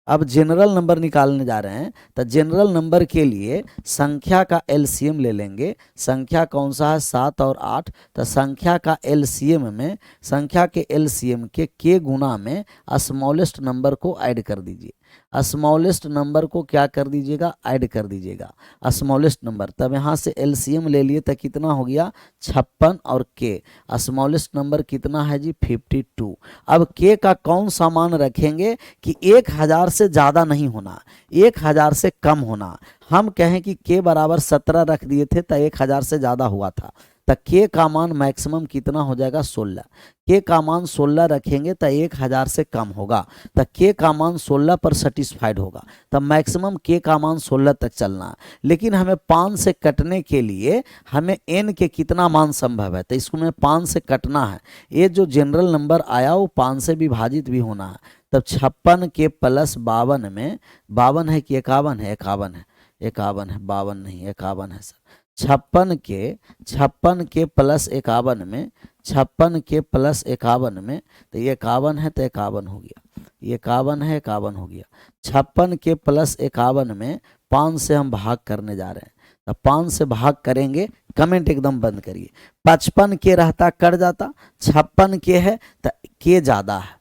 अब जनरल नंबर निकालने जा रहे हैं, तो जनरल नंबर के लिए संख्या का एलसीएम ले लेंगे। संख्या कौन सा है? 7 और 8। तो संख्या का एलसीएम में, संख्या के एलसीएम के गुना में स्मॉलेस्ट नंबर को ऐड कर दीजिए। स्मॉलेस्ट नंबर को क्या कर दीजिएगा? ऐड कर दीजिएगा स्मॉलेस्ट नंबर। तब यहाँ से एलसीएम ले लिए तो कितना हो गया? 56 और के। स्मॉलेस्ट नंबर कितना है जी? 52। अब के का कौन सा मान रखेंगे कि 1000 से ज़्यादा नहीं होना, 1000 से कम होना। हम कहें कि के बराबर 17 रख दिए थे तो 1000 से ज़्यादा हुआ था, तो के का मान मैक्सिमम कितना हो जाएगा? 16। के का मान 16 रखेंगे तो 1000 से कम होगा, तो के का मान 16 पर सेटिस्फाइड होगा, तो मैक्सिमम के का मान 16 तक चलना। लेकिन हमें 5 से कटने के लिए हमें एन के कितना मान संभव है, तो इसको हमें 5 से कटना है। ये जो जनरल नंबर आया वो 5 से विभाजित भी होना है। तब 56 के प्लस 52 में, 52 है कि 51 है? 51 है, 51 है, 52 नहीं 51 है सर। 56 के प्लस 51 में, 56 के प्लस 51 में, तो ये 51 है तो 51 हो गया, ये 51 है 51 हो गया। 56 के प्लस 51 में 5 से हम भाग करने जा रहे हैं, तो 5 से भाग करेंगे, कमेंट एकदम बंद करिए। 55 के रहता कट जाता, 56 के है तो के ज़्यादा है,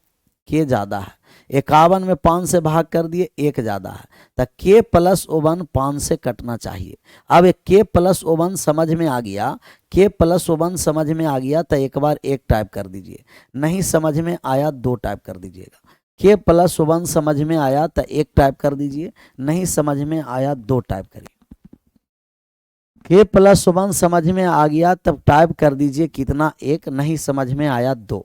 के ज़्यादा है। 51 में 5 से भाग कर दिए, 1 ज़्यादा है, तो के प्लस 1 5 से कटना चाहिए। अब एक के प्लस 1 समझ में आ गया, के प्लस 1 समझ में आ गया तो एक बार 1 टाइप कर दीजिए, नहीं समझ में आया 2 टाइप कर दीजिएगा। के प्लस 1 समझ में आया तो 1 टाइप कर दीजिए, नहीं समझ में आया 2 टाइप करिए। के प्लस 1 समझ में आ गया तब टाइप कर दीजिए कितना? 1, नहीं समझ में आया 2।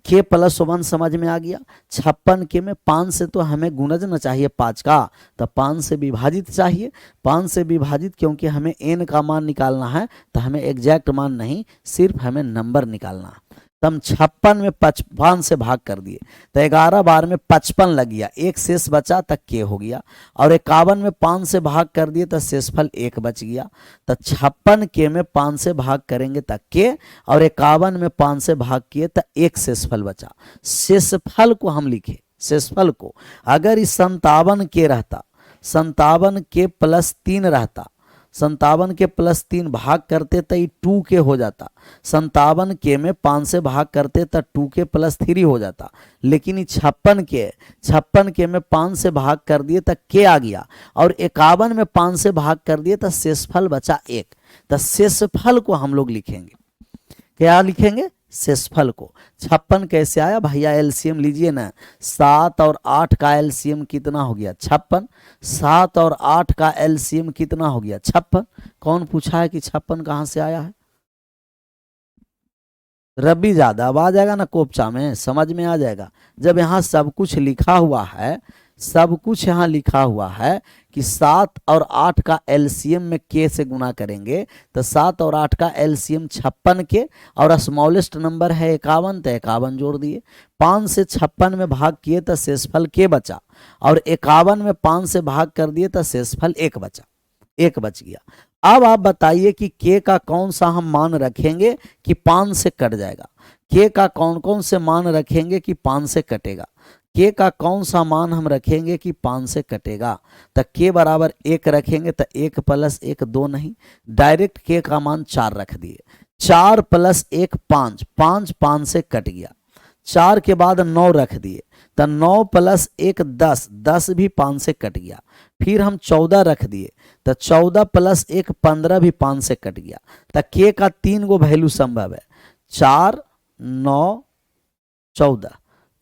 के प्लस 1 समझ में आ गया। 56 के में 5 से तो हमें गुणज चाहिए 5 का, तो 5 से विभाजित चाहिए। 5 से विभाजित क्योंकि हमें n का मान निकालना है, तो हमें एग्जैक्ट मान नहीं, सिर्फ हमें नंबर निकालना है। तो हम 56 में 55 से भाग कर दिए तो 11 बार में 55 लग गया, एक शेष बचा तक के हो गया। और 51 में 5 से भाग कर दिए तो शेषफल 1 बच गया। तो 56 के में 5 से भाग करेंगे तक के, और 51 में 5 से भाग किए तो 1 शेषफल बचा। शेषफल को हम लिखे, शेषफल को अगर इस 57 के रहता, 57 के प्लस 3 रहता, 57 के प्लस 3 भाग करते तो ये 2 के हो जाता, 57 के में 5 से भाग करते तो 2 के प्लस 3 हो जाता। लेकिन ये 56 के में 5 से भाग कर दिए तो के आ गया, और 51 में 5 से भाग कर दिए तो शेषफल बचा 1। तो शेषफल को हम लोग लिखेंगे, क्या लिखेंगे? शेषफल को। 56 कैसे आया भैया? एलसीएम लीजिए ना, 7 और 8 का एलसीएम कितना हो गया? 56। 7 और 8 का एलसीएम कितना हो गया? 56। कौन पूछा है कि 56 कहां से आया है? रबी ज्यादा अब आ जाएगा ना कोपचा में, समझ में आ जाएगा। जब यहाँ सब कुछ लिखा हुआ है, सब कुछ यहाँ लिखा हुआ है कि 7 और 8 का एलसीएम में के से गुना करेंगे, तो 7 और 8 का एलसीएम 56 के, और स्मॉलेस्ट नंबर है 51, तो 51 जोड़ दिए। 5 से 56 में भाग किए तो शेषफल के बचा, और 51 में 5 से भाग कर दिए तो शेषफल 1 बचा, 1 बच गया। अब आप बताइए कि के का कौन सा हम मान रखेंगे कि 5 से कट जाएगा? के का कौन कौन से मान रखेंगे कि 5 से कटेगा? के का कौन सा मान हम रखेंगे कि 5 से कटेगा? तो के बराबर 1 रखेंगे तो 1 प्लस 1 2 नहीं, डायरेक्ट के का मान 4 रख दिए। 4 प्लस 1 5, 5 से कट गया। 4 के बाद 9 रख दिए तो 9 प्लस 1 10, 10 भी 5 से कट गया। फिर हम 14 रख दिए तो 14 प्लस 1 15 भी 5 से कट गया। तो के का 3 गो वैल्यू संभव है, 4 9 14,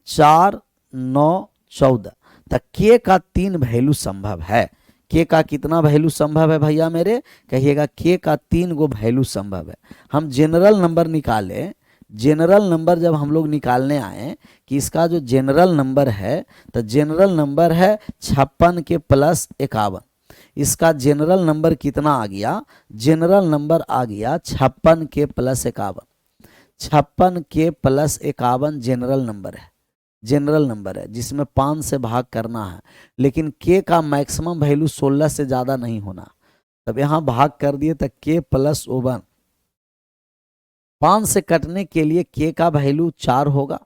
4 9 14। तो के का 3 वैल्यू संभव है। के का कितना वैल्यू संभव है भैया मेरे? कहिएगा के का 3 गो वैल्यू संभव है। हम जनरल नंबर निकालें, जनरल नंबर जब हम लोग निकालने आए कि इसका जो जनरल नंबर है, तो जनरल नंबर है 56 के प्लस 51। इसका जनरल नंबर कितना आ गया? जनरल नंबर आ गया 56 के प्लस 51। 56 के प्लस 51 जनरल नंबर है, जनरल नंबर है जिसमें 5 से भाग करना है। लेकिन के का मैक्सिमम वैल्यू 16 से ज़्यादा नहीं होना। तब यहाँ भाग कर दिए तो के प्लस 51, 5 से कटने के लिए के का वैल्यू 4 होगा,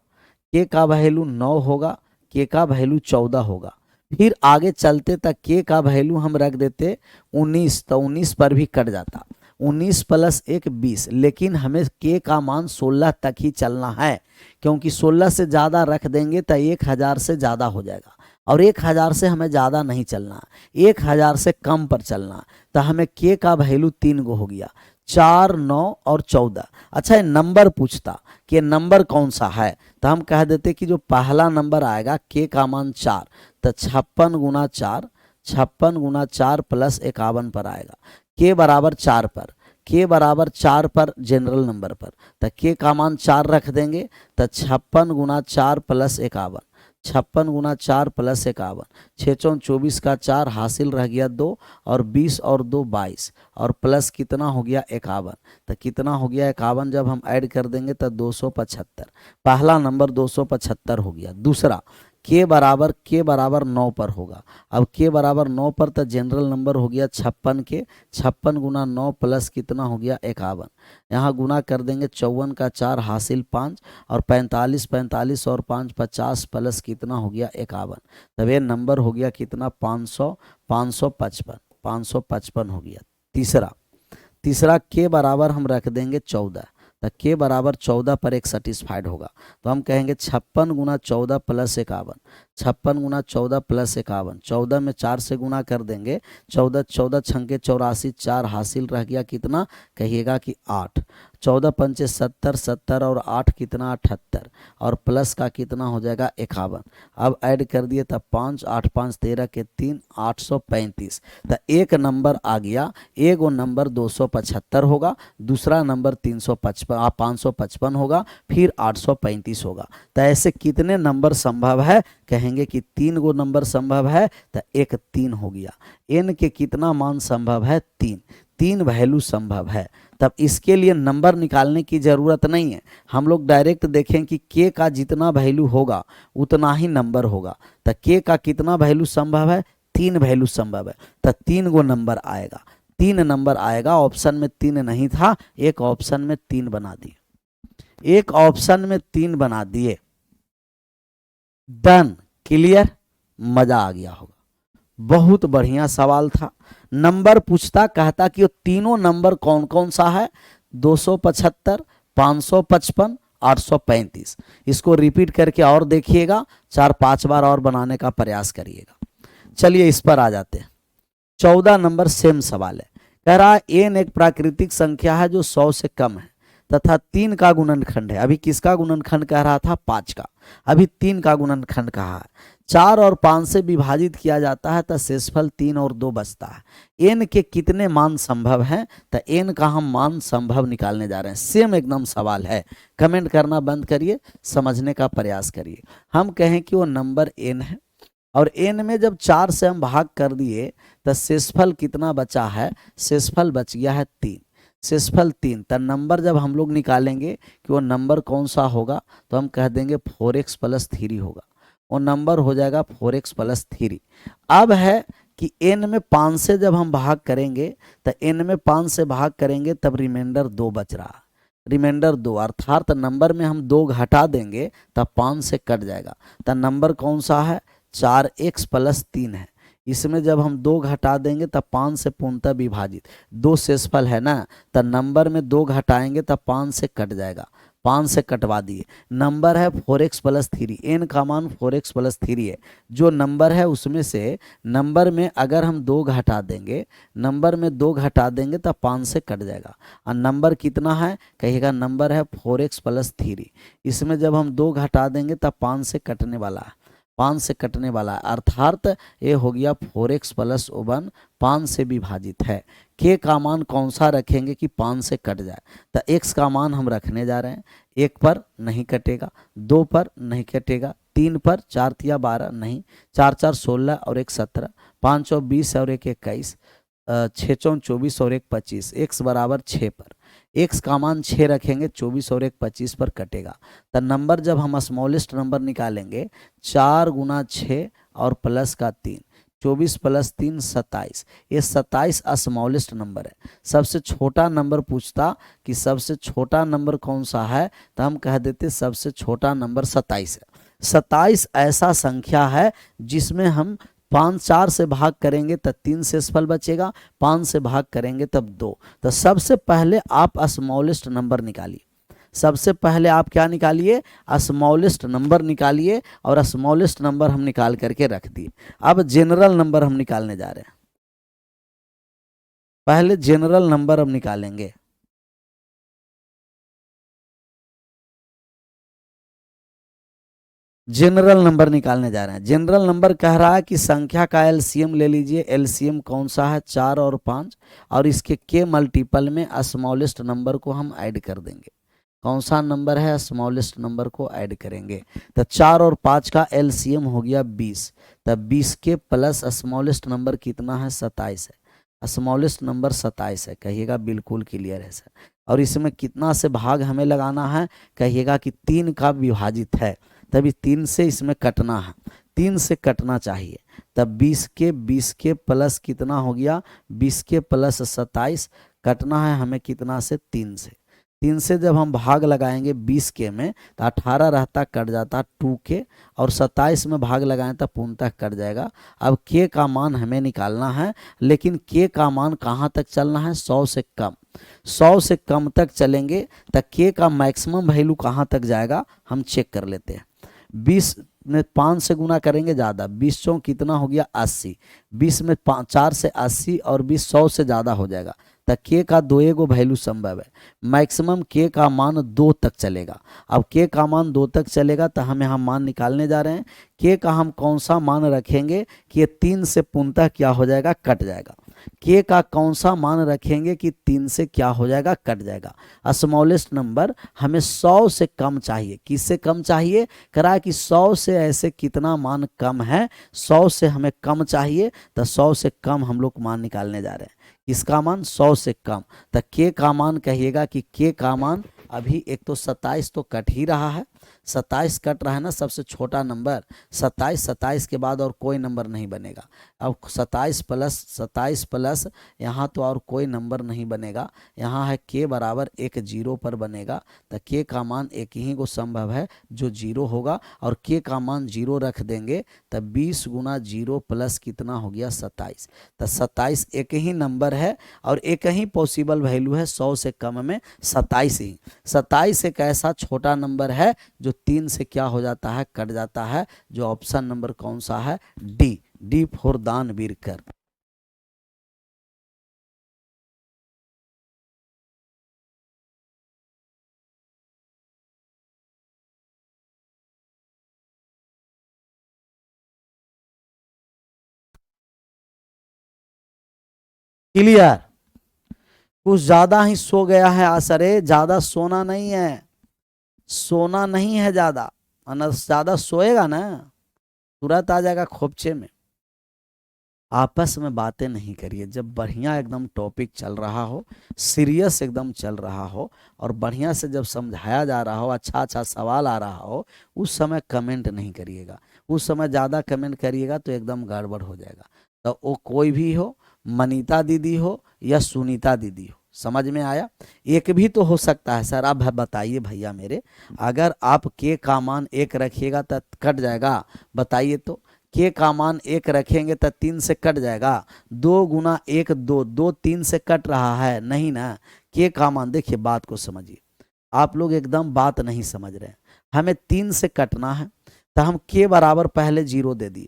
के का वैल्यू 9 होगा, के का वैल्यू 14 होगा। फिर आगे चलते तक के का वैल्यू हम रख देते 19, तो 19 पर भी कट जाता। 19 प्लस 1 20, लेकिन हमें के का मान 16 तक ही चलना है, क्योंकि 16 से ज़्यादा रख देंगे तो 1000 से ज़्यादा हो जाएगा, और 1000 से हमें ज़्यादा नहीं चलना, 1000 से कम पर चलना। तो हमें के का वैल्यू 3 गो हो गया, 4 9 और 14। अच्छा, ये नंबर पूछता कि नंबर कौन सा है, तो हम कह देते कि जो पहला नंबर आएगा के का मान 4, तो 56 गुना 4, 56 गुना 4 प्लस 51 पर आएगा। के बराबर 4 पर, के बराबर 4 पर जनरल नंबर पर, तो के का मान 4 रख देंगे तो 56 गुना 4 प्लस 51, 56 गुना 4 प्लस 51, 6 चौन 24 का 4 हासिल रह गया 2, और 20 और 2 22, और प्लस कितना हो गया 51। तो कितना हो गया 51, जब हम ऐड कर देंगे तो 275। पहला नंबर 275 हो गया। दूसरा के बराबर 9 पर होगा। अब के बराबर 9 पर तो जनरल नंबर हो गया 56 के, 56 गुना 9 प्लस कितना हो गया 51। यहाँ गुना कर देंगे 54 का 4 हासिल 5, और 45 45 और 5 50 प्लस कितना हो गया 51। तब ये नंबर हो गया कितना 555 हो गया। तीसरा के बराबर हम रख देंगे 14, तो के बराबर 14 पर एक सेटिस्फाइड होगा। तो हम कहेंगे 56 गुना 14 प्लस 51, 56 गुना 14 प्लस 51, 14 में 4 से गुना कर देंगे, 14 14 छंके 84, 4 हासिल रह गया कितना, कहिएगा कि 8। 14 पंचे 70, 70 और 8 कितना 78, और प्लस का कितना हो जाएगा 51। अब ऐड कर दिए तब 5 8 5 13 के 3 835। तो एक नंबर आ गया, एक नंबर 275 होगा, दूसरा नंबर 555 होगा, फिर 835 होगा। तो ऐसे कितने नंबर संभव है? कहेंगे कि 3 गो नंबर संभव है, तो एक 3 हो गया। n के कितना मान संभव है? 3। 3 वैल्यू संभव है, तब इसके लिए नंबर निकालने की जरूरत नहीं है। हम लोग डायरेक्ट देखें कि के का जितना वैल्यू होगा उतना ही नंबर होगा। तो के का कितना वैल्यू संभव है? 3 वैल्यू संभव है, तो 3 गो नंबर आएगा, 3 नंबर आएगा। ऑप्शन में 3 नहीं था, एक ऑप्शन में 3 बना दिए, एक ऑप्शन में 3 बना दिए। डन, क्लियर, मजा आ गया होगा। बहुत बढ़िया सवाल था। नंबर पूछता, कहता कि वो तीनों नंबर कौन कौन सा है? 275, 555, 835। इसको रिपीट करके और देखिएगा, 4-5 बार और बनाने का प्रयास करिएगा। चलिए इस पर आ जाते हैं। 14 नंबर सेम सवाल है। कह रहा है एन एक प्राकृतिक संख्या है जो 100 से कम है तथा 3 का गुणनखंड है। अभी किसका गुणनखंड कह रहा था? 5 का। अभी 3 का गुणनखंड कहा है। 4 और 5 से विभाजित किया जाता है तो शेषफल 3 और 2 बचता है। एन के कितने मान संभव हैं? तो एन का हम मान संभव निकालने जा रहे हैं। सेम एकदम सवाल है। कमेंट करना बंद करिए, समझने का प्रयास करिए। हम कहें कि वो नंबर एन है और एन में जब 4 से हम भाग कर दिए तो शेषफल कितना बचा है? शेषफल बच गया है 3। शेषफल 3। तो नंबर जब हम लोग निकालेंगे कि वो नंबर कौन सा होगा, तो हम कह देंगे 4x + 3 होगा। वो नंबर हो जाएगा 4x + 3। अब है कि n में 5 से जब हम भाग करेंगे तो n में 5 से भाग करेंगे तब रिमाइंडर 2 बच रहा है। रिमाइंडर 2 अर्थात नंबर में हम 2 घटा देंगे तब 5 से कट जाएगा। तो नंबर कौन सा है? 4x + 3 है। इसमें जब हम 2 घटा देंगे तब 5 से पूर्णतः विभाजित 2 शेषफल है ना, तो नंबर में 2 घटाएंगे तब 5 से कट जाएगा। 5 से कटवा दिए। नंबर है 4x + 3। एन का मान 4x + 3 है। जो नंबर है उसमें से नंबर में अगर हम 2 घटा देंगे, नंबर में 2 घटा देंगे तब 5 से कट जाएगा। और नंबर कितना है? कहिएगा नंबर है 4x + 3। इसमें जब हम 2 घटा देंगे तब 5 से कटने वाला है, 5 से कटने वाला है। अर्थात ये हो गया 4x + 1 5 से विभाजित है। के का मान कौन सा रखेंगे कि 5 से कट जाए? तो x का मान हम रखने जा रहे हैं। 1 पर नहीं कटेगा, 2 पर नहीं कटेगा, 3 पर, 4 × 12 नहीं, 4 × 4 16 और 1 17, 5 और 20 और 1 21, 6 × 24 और 1 25। x = 6 पर x का मान 6 रखेंगे, 24 और 1 25 पर कटेगा। तो नंबर जब हम स्मॉलेस्ट नंबर निकालेंगे 4 × 6 और प्लस का 3, 24 + 3 27। ये 27 स्मॉलेस्ट नंबर है। सबसे छोटा नंबर पूछता कि सबसे छोटा नंबर कौन सा है, तो हम कह देते सबसे छोटा नंबर 27 है। 27 ऐसा संख्या है जिसमें हम 4 से भाग करेंगे तब 3 शेषफल बचेगा, 5 से भाग करेंगे तब 2। तो सबसे पहले आप स्मॉलेस्ट नंबर निकालिए। सबसे पहले आप क्या निकालिए? स्मॉलेस्ट नंबर निकालिए। और स्मॉलेस्ट नंबर हम निकाल करके रख दिए। अब जनरल नंबर हम निकालने जा रहे हैं। पहले जनरल नंबर हम निकालेंगे। जनरल नंबर निकालने जा रहे हैं। जनरल नंबर कह रहा है कि संख्या का एलसीएम ले लीजिए। एलसीएम कौन सा है? 4 और 5, और इसके के मल्टीपल में स्मॉलेस्ट नंबर को हम ऐड कर देंगे। कौन सा नंबर है? स्मॉलेस्ट नंबर को ऐड करेंगे। तो 4 और 5 का एलसीएम हो गया 20। तब 20 के प्लस स्मॉलेस्ट नंबर कितना है? 27 है। स्मॉलेस्ट नंबर 27 है। कहिएगा बिल्कुल क्लियर है सर। और इसमें कितना से भाग हमें लगाना है? कहिएगा कि 3 का विभाजित है, तभी 3 से इसमें कटना है, 3 से कटना चाहिए। तब 20 के प्लस कितना हो गया? 20 के प्लस 27 कटना है हमें कितना से? 3 से। 3 से जब हम भाग लगाएंगे 20 के में तो 18 रहता, कट जाता 2 के, और 27 में भाग लगाएं तो पूर्णतः कट जाएगा। अब के का मान हमें निकालना है, लेकिन के का मान कहाँ तक चलना है? 100 से कम। 100 से कम तक चलेंगे तो के का मैक्सिमम वैल्यू कहाँ तक जाएगा हम चेक कर लेते हैं। 20 में 5 से गुना करेंगे ज़्यादा, 20 चौं कितना हो गया? 80। 20 में 4 से 80 और 20 100 से ज़्यादा हो जाएगा। तो के का 2 गो वैल्यू संभव है। मैक्सिमम के का मान 2 तक चलेगा। अब के का मान 2 तक चलेगा तो हम यहाँ मान निकालने जा रहे हैं। के का हम कौन सा मान रखेंगे कि ये 3 से पूर्णतः क्या हो जाएगा? कट जाएगा। के का कौन सा मान रखेंगे कि 3 से क्या हो जाएगा? कट जाएगा। स्मॉलेस्ट नंबर हमें 100 से कम चाहिए। किससे कम चाहिए? करा कि 100 से ऐसे कितना मान कम है? 100 से हमें कम चाहिए, तो 100 से कम हम लोग मान निकालने जा रहे हैं किसका मान 100 से कम। तो के का मान कहिएगा कि के का मान अभी एक तो 27 तो कट ही रहा है, 27 कट रहा है ना, सबसे छोटा नंबर 27, 27 के बाद और कोई नंबर नहीं बनेगा। अब 27 प्लस यहाँ तो और कोई नंबर नहीं बनेगा, यहाँ है के बराबर एक जीरो पर बनेगा। तो के का मान एक ही को संभव है जो जीरो होगा, और के का मान जीरो रख देंगे तब 20 गुना जीरो प्लस कितना हो गया 27। तो 27 एक ही नंबर है और एक ही पॉसिबल वैल्यू है 100 से कम में 27 ही। 27 एक ऐसा छोटा नंबर है जो 3 से क्या हो जाता है, कट जाता है। जो ऑप्शन नंबर कौन सा है, डी, डी फॉर दानवीर कर। क्लियर? कुछ ज्यादा ही सो गया है आसरे, ज्यादा सोना नहीं है, सोना नहीं है ज्यादा, वरना ज्यादा सोएगा ना तुरंत आ जाएगा खोपचे में। आपस में बातें नहीं करिए, जब बढ़िया एकदम टॉपिक चल रहा हो, सीरियस एकदम चल रहा हो और बढ़िया से जब समझाया जा रहा हो, अच्छा अच्छा सवाल आ रहा हो, उस समय कमेंट नहीं करिएगा। उस समय ज़्यादा कमेंट करिएगा तो एकदम गड़बड़ हो जाएगा। तो वो कोई भी हो, मनीता दीदी हो या सुनीता दीदी हो, समझ में आया? एक भी तो हो सकता है सर। आप बताइए भैया मेरे, अगर आप के का मान एक रखिएगा तो कट जाएगा, बताइए तो। के का मान एक रखेंगे तो 3 से कट जाएगा। 2 गुना 1 2, 2 3 से कट रहा है नहीं ना। के का मान, देखिए बात को समझिए, आप लोग एकदम बात नहीं समझ रहे हैं। हमें 3 से कटना है तो हम के बराबर पहले जीरो दे दिए,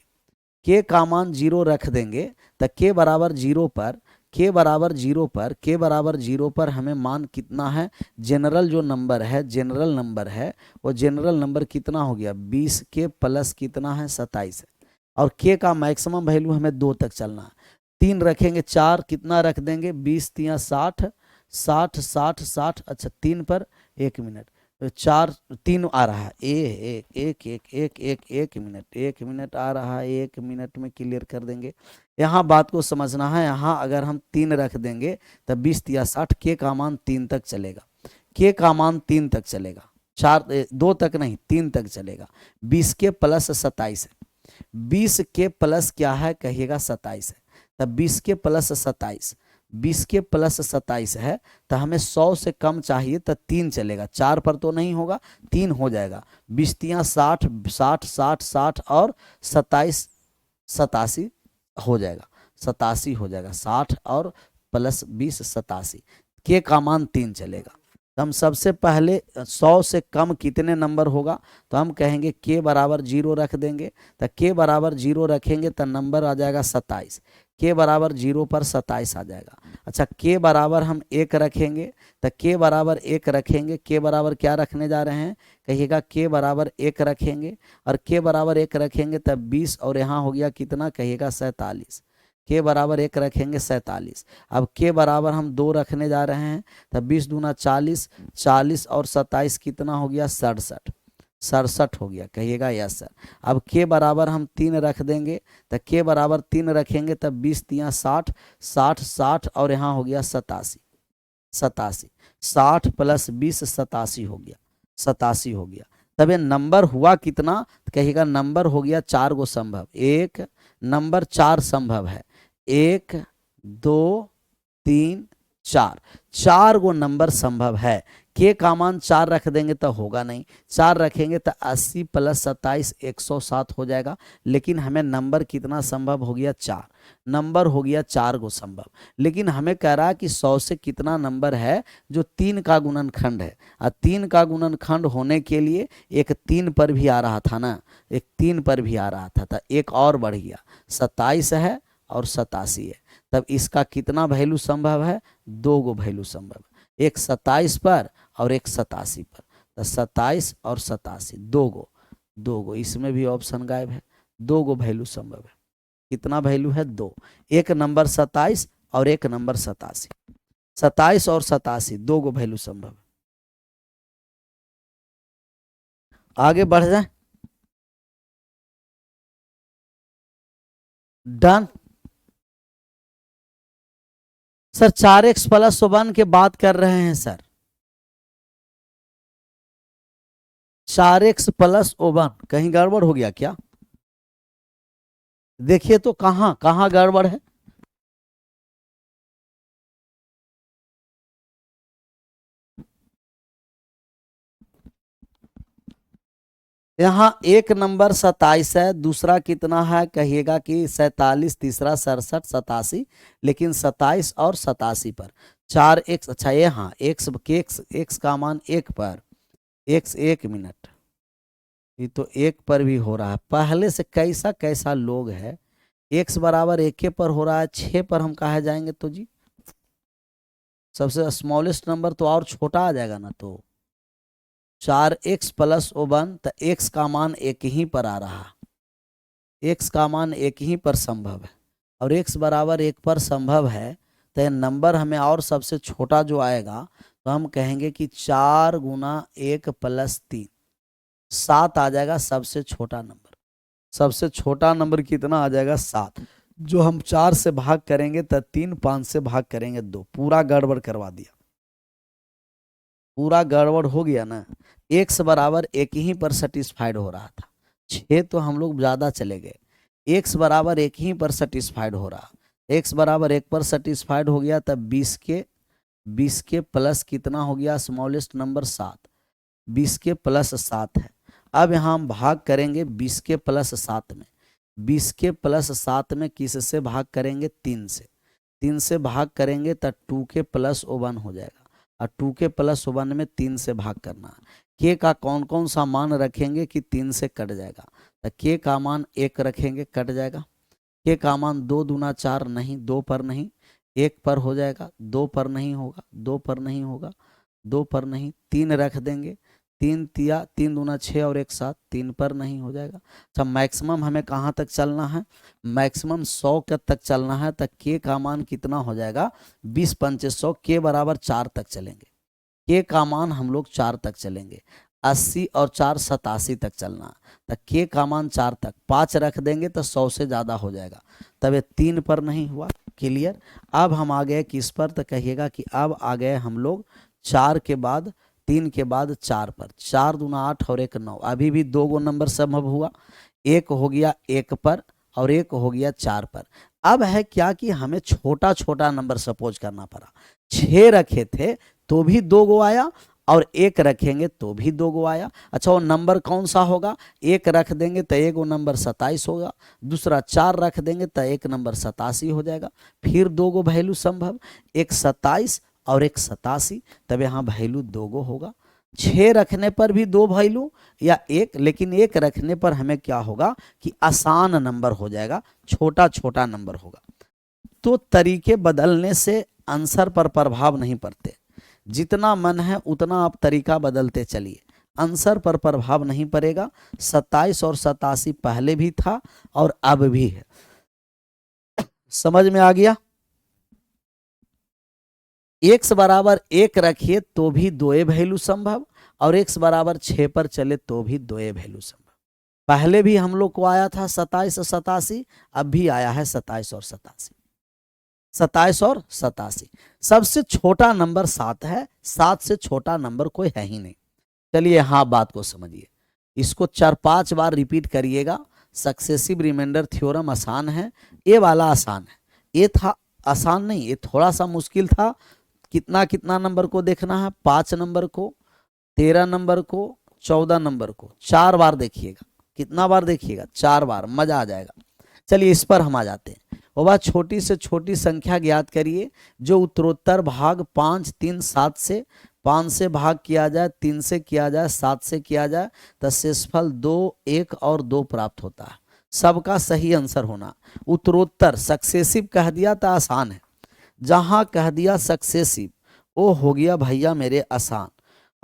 के का मान जीरो रख देंगे तो के बराबर जीरो पर, के बराबर जीरो पर, के बराबर जीरो पर हमें मान कितना है, जनरल जो नंबर है, जनरल नंबर है, वो जनरल नंबर कितना हो गया 20 के प्लस कितना है 27 है। और के का मैक्सिमम वैल्यू हमें 2 तक चलना है। 3 रखेंगे, 4 कितना रख देंगे, 20 तिया 60, 60 60 60, अच्छा 3 पर 1 मिनट, तो 4 3 आ रहा है, एक एक एक एक एक एक मिनट, 1 मिनट आ रहा है, 1 मिनट में क्लियर कर देंगे। यहाँ बात को समझना है, यहाँ अगर हम 3 रख देंगे तब 20 तिया 60, के का मान 3 तक चलेगा, के का मान 3 तक चलेगा, 2 तक नहीं 3 तक चलेगा। 20 के प्लस 27 है, 20 के प्लस क्या है कहिएगा 27 है। तब 20 के प्लस 27, 20 के प्लस 27 है तो हमें 100 से कम चाहिए तो 3 चलेगा, 4 पर तो नहीं होगा, 3 हो जाएगा। 20 तिया 60, 60 60 60 और 27 87 हो जाएगा, 87 हो जाएगा, 60 और प्लस 20 87, के का मान 3 चलेगा। तो हम सबसे पहले 100 से कम कितने नंबर होगा, तो हम कहेंगे के बराबर जीरो रख देंगे। तो के बराबर जीरो रखेंगे तो नंबर आ जाएगा 27, के बराबर जीरो पर 27 आ जाएगा। अच्छा के बराबर हम 1 रखेंगे, तो के बराबर 1 रखेंगे, के बराबर क्या रखने जा रहे हैं कहिएगा, के बराबर 1 रखेंगे, और के बराबर 1 रखेंगे तब 20 और यहाँ हो गया कितना कहिएगा 47, के बराबर 1 रखेंगे 47। अब के बराबर हम 2 रखने जा रहे हैं, तब 20 दूना 40, 40 और 27 कितना हो गया 67, 67 हो गया, कहिएगा यस सर। अब के बराबर हम 3 रख देंगे, तो के बराबर 3 रखेंगे तब 20 तिया 60, 60 60 और यहाँ हो गया 87, 87, 60 प्लस 20 87 हो गया, 87 हो गया। तब ये नंबर हुआ कितना, कहिएगा नंबर हो गया 4 गो संभव, एक नंबर 4 संभव है, 1 2 3 4, 4 गो नंबर संभव है। के का मान 4 रख देंगे तो होगा नहीं, 4 रखेंगे तो 80 प्लस 27 107 हो जाएगा। लेकिन हमें नंबर कितना संभव हो गया 4, नंबर हो गया 4 गो संभव। लेकिन हमें कह रहा है कि 100 से कितना नंबर है जो 3 का गुणनखंड है, और 3 का गुणनखंड होने के लिए एक 3 पर भी आ रहा था ना, एक 3 पर भी आ रहा था, तो एक और बढ़ गया, 27 है और 87 है। तब इसका कितना वैल्यू संभव है, 2 गो वैल्यू संभव है, एक 27 पर और एक 87 पर। तो 27 और 87 2 गो, 2 गो, इसमें भी ऑप्शन गायब है, 2 गो वैल्यू संभव है। कितना वैल्यू है 2, एक नंबर 27 और एक नंबर 87, 27 और 87 2 गो वैल्यू संभव है। आगे बढ़ जाए, डन। सर 4x+1 के बात कर रहे हैं सर, 4x+1 कहीं गड़बड़ हो गया क्या? देखिए तो कहां कहां गड़बड़ है। यहाँ एक नंबर 27 है, दूसरा कितना है कहिएगा कि 47, तीसरा 67, 87, लेकिन 27 और 87 पर 4x, अच्छा ये हाँ एक्स का मान एक पर, एक्स 1 मिनट, ये तो एक पर भी हो रहा है, पहले से कैसा कैसा लोग है। एक्स बराबर एक के पर हो रहा है, 6 पर हम कहा जाएंगे तो जी सबसे स्मॉलेस्ट नंबर तो और छोटा आ जाएगा ना, तो 4x+1 तो एक्स का मान एक ही पर आ रहा, एक्स का मान एक ही पर संभव है, और एक्स बराबर एक पर संभव है, तो ये नंबर हमें और सबसे छोटा जो आएगा तो हम कहेंगे कि 4 × 1 + 3, 7 आ जाएगा सबसे छोटा नंबर। सबसे छोटा नंबर कितना आ जाएगा? 7, जो हम 4 से भाग करेंगे तो 3, 5 से भाग करेंगे 2, पूरा गड़बड़ करवा दिया, पूरा गड़बड़ हो गया ना। एक्स बराबर एक ही पर सेटिस्फाइड हो रहा था, 6 तो हम लोग ज्यादा चले गए, एक्स बराबर एक ही पर सेटिस्फाइड हो रहा, एक्स बराबर एक पर सेटिस्फाइड हो गया, तब 20 के प्लस कितना हो गया स्मॉलेस्ट नंबर? 7, 20 के + 7 है। अब यहाँ हम भाग करेंगे 20 के + 7 में, 20 के + 7 में किससे भाग करेंगे? 3 से, 3 से भाग करेंगे तो 2 के + 1 हो जाएगा, और 2 के + 1 में 3 से भाग करना है। के का कौन कौन सा मान रखेंगे कि 3 से कट जाएगा? तो के का मान 1 रखेंगे, कट जाएगा। के का मान 2 दूना 4 नहीं, 2 पर नहीं, 1 पर हो जाएगा, 2 पर नहीं होगा, 2 पर नहीं होगा, 2 पर नहीं, 3 रख देंगे, 3 तिया 3 दूना 6 और 1 7, 3 पर नहीं हो जाएगा। अच्छा मैक्सिमम हमें कहाँ तक चलना है? मैक्सिमम 100 के तक चलना है, तक के का मान कितना हो जाएगा? 20 पंचे 100, के बराबर 4 तक चलेंगे, के का मान हम लोग 4 तक चलेंगे, 80 और 4 87 तक चलना, तो के का मान 4 तक, 5 रख देंगे तो 100 से ज़्यादा हो जाएगा, तब ये 3 पर नहीं हुआ। क्लियर? अब हम आ गए किस पर? तो कहिएगा कि अब आ गए हम लोग 4 के बाद, 3 के बाद 4 पर, 4 दूना 8 और 1 9, अभी भी 2 गो नंबर संभव हुआ, एक हो गया 1 पर और एक हो गया 4 पर। अब है क्या कि हमें छोटा छोटा नंबर सपोज करना पड़ा, 6 रखे थे तो भी 2 गो आया, और 1 रखेंगे तो भी 2 गो आया। अच्छा वो नंबर कौन सा होगा? 1 रख देंगे तो एक गो नंबर 27 होगा, दूसरा 4 रख देंगे तो एक नंबर 87 हो जाएगा, फिर 2 गो वैल्यू संभव, एक 27 और एक 87, तब यहाँ वैल्यू 2 गो होगा। 6 रखने पर भी 2 वैल्यू या 1, लेकिन 1 रखने पर हमें क्या होगा कि आसान नंबर हो जाएगा, छोटा छोटा नंबर होगा। तो तरीके बदलने से आंसर पर प्रभाव नहीं पड़ते, जितना मन है उतना आप तरीका बदलते चलिए, आंसर पर प्रभाव नहीं पड़ेगा। 27 और 87 पहले भी था और अब भी है, समझ में आ गया? एक्स बराबर 1 रखिए तो भी 2 वैल्यू संभव, और एक्स बराबर 6 पर चले तो भी 2 वैल्यू संभव। पहले भी हम लोग को आया था 27 और 87, अब भी आया है 27 और 87, 27 और 87। सबसे छोटा नंबर 7 है, 7 से छोटा नंबर कोई है ही नहीं। चलिए हाँ बात को समझिए, इसको 4-5 बार रिपीट करिएगा। सक्सेसिव रिमाइंडर थ्योरम आसान है, ये वाला आसान है, ये था आसान नहीं, ये थोड़ा सा मुश्किल था। कितना कितना नंबर को देखना है? 5 नंबर को, 13 नंबर को, 14 नंबर को, 4 बार देखिएगा। कितना बार देखिएगा? 4 बार, मजा आ जाएगा। चलिए इस पर हम आ जाते हैं। वो बात, छोटी से छोटी संख्या ज्ञात करिए जो उत्तरोत्तर भाग 5 3 7 से, 5 से भाग किया जाए, 3 से किया जाए, 7 से किया जाए, तो शेषफल 2 1 और 2 प्राप्त होता है। सबका सही आंसर होना। उत्तरोत्तर सक्सेसिव कह दिया तो आसान है, जहां कह दिया सक्सेसिव वो हो गया भैया मेरे आसान,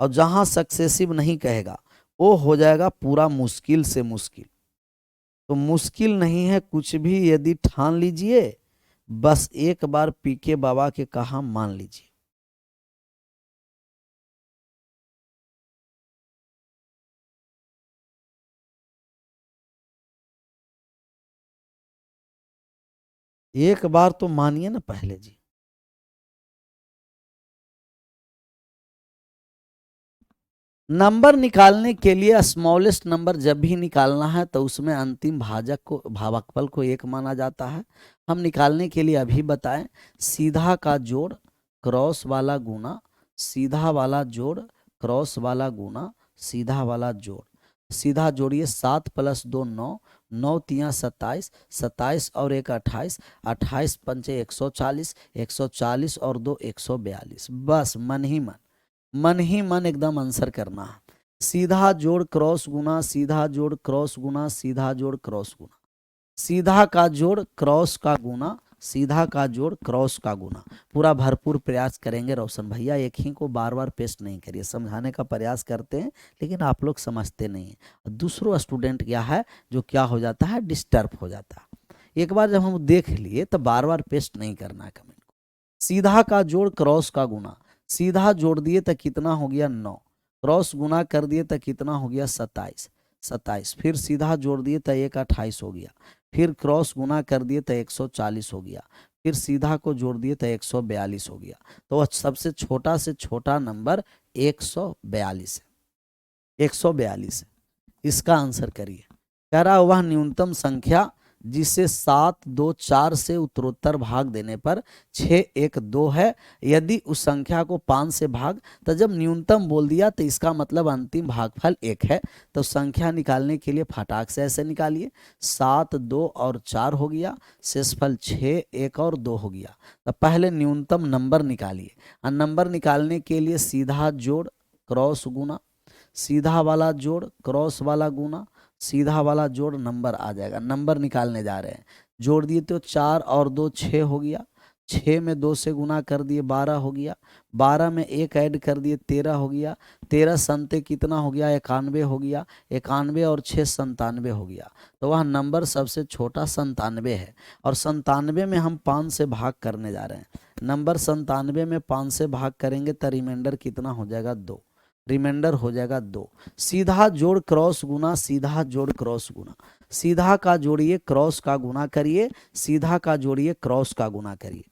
और जहां सक्सेसिव नहीं कहेगा वो हो जाएगा पूरा मुश्किल से मुश्किल। तो मुश्किल नहीं है कुछ भी यदि ठान लीजिए, बस एक बार पीके बाबा के कहा मान लीजिए। एक बार तो मानिए ना पहले जी। नंबर निकालने के लिए स्मॉलेस्ट नंबर जब भी निकालना है तो उसमें अंतिम भाजक को भागफल को 1 माना जाता है। हम निकालने के लिए अभी बताएं, सीधा का जोड़ क्रॉस वाला गुना सीधा वाला जोड़ क्रॉस वाला गुना सीधा वाला जोड़। सीधा जोड़िए 7 + 2 9, 9 तिया 27, 27 और 1 28, 28 पंचे 140, 140 और 2 142। बस मन ही मन एकदम आंसर करना है। सीधा जोड़ क्रॉस गुना सीधा जोड़ क्रॉस गुना सीधा जोड़ क्रॉस गुना, सीधा का जोड़ क्रॉस का गुना सीधा का जोड़ क्रॉस का गुना। पूरा भरपूर प्रयास करेंगे रोशन भैया, एक ही को बार बार पेस्ट नहीं करिए, समझाने का प्रयास करते हैं लेकिन आप लोग समझते नहीं हैं। दूसरों स्टूडेंट क्या है जो क्या हो जाता है, डिस्टर्ब हो जाता है। एक बार जब हम देख लिए तो बार बार पेस्ट नहीं करना है कमेंट को। सीधा का जोड़ क्रॉस का गुना, सीधा जोड़ दिए तो कितना हो गया 9, क्रॉस गुना कर दिए तो कितना हो गया 27, 27 फिर सीधा जोड़ दिए तो 1 28 हो गया, फिर क्रॉस गुना कर दिए तो 140 हो गया, फिर सीधा को जोड़ दिए तो 142 हो गया। तो सबसे छोटा से छोटा नंबर 142 है, 142 है। इसका आंसर करिए। कह रहा वह न्यूनतम संख्या जिसे 7 2 4 से उत्तरोत्तर भाग देने पर 6 1 2 है, यदि उस संख्या को 5 से भाग, तो जब न्यूनतम बोल दिया तो इसका मतलब अंतिम भागफल 1 है। तो संख्या निकालने के लिए फटाक से ऐसे निकालिए, 7 2 और 4 हो गया, शेषफल 6 1 और 2 हो गया। तो पहले न्यूनतम नंबर निकालिए, और नंबर निकालने के लिए सीधा जोड़ क्रॉस गुना, सीधा वाला जोड़ क्रॉस वाला गुना, सीधा वाला जोड़ नंबर आ जाएगा। नंबर निकालने जा रहे हैं, जोड़ दिए तो 4 और 2 6 हो गया, 6 में 2 से गुना कर दिए 12 हो गया, 12 में 1 ऐड कर दिए 13 हो गया, 13 संते कितना हो गया 91 हो गया, 91 और 6 97 हो गया। तो वह नंबर सबसे छोटा 97 है, और 97 में हम 5 से भाग करने जा रहे हैं। नंबर 97 में 5 से भाग करेंगे तो रिमाइंडर कितना हो जाएगा 2, रिमाइंडर हो जाएगा 2। सीधा जोड़ क्रॉस गुना सीधा जोड़ क्रॉस गुना, सीधा का जोड़िए क्रॉस का गुना करिए, सीधा का जोड़िए क्रॉस का गुना करिए।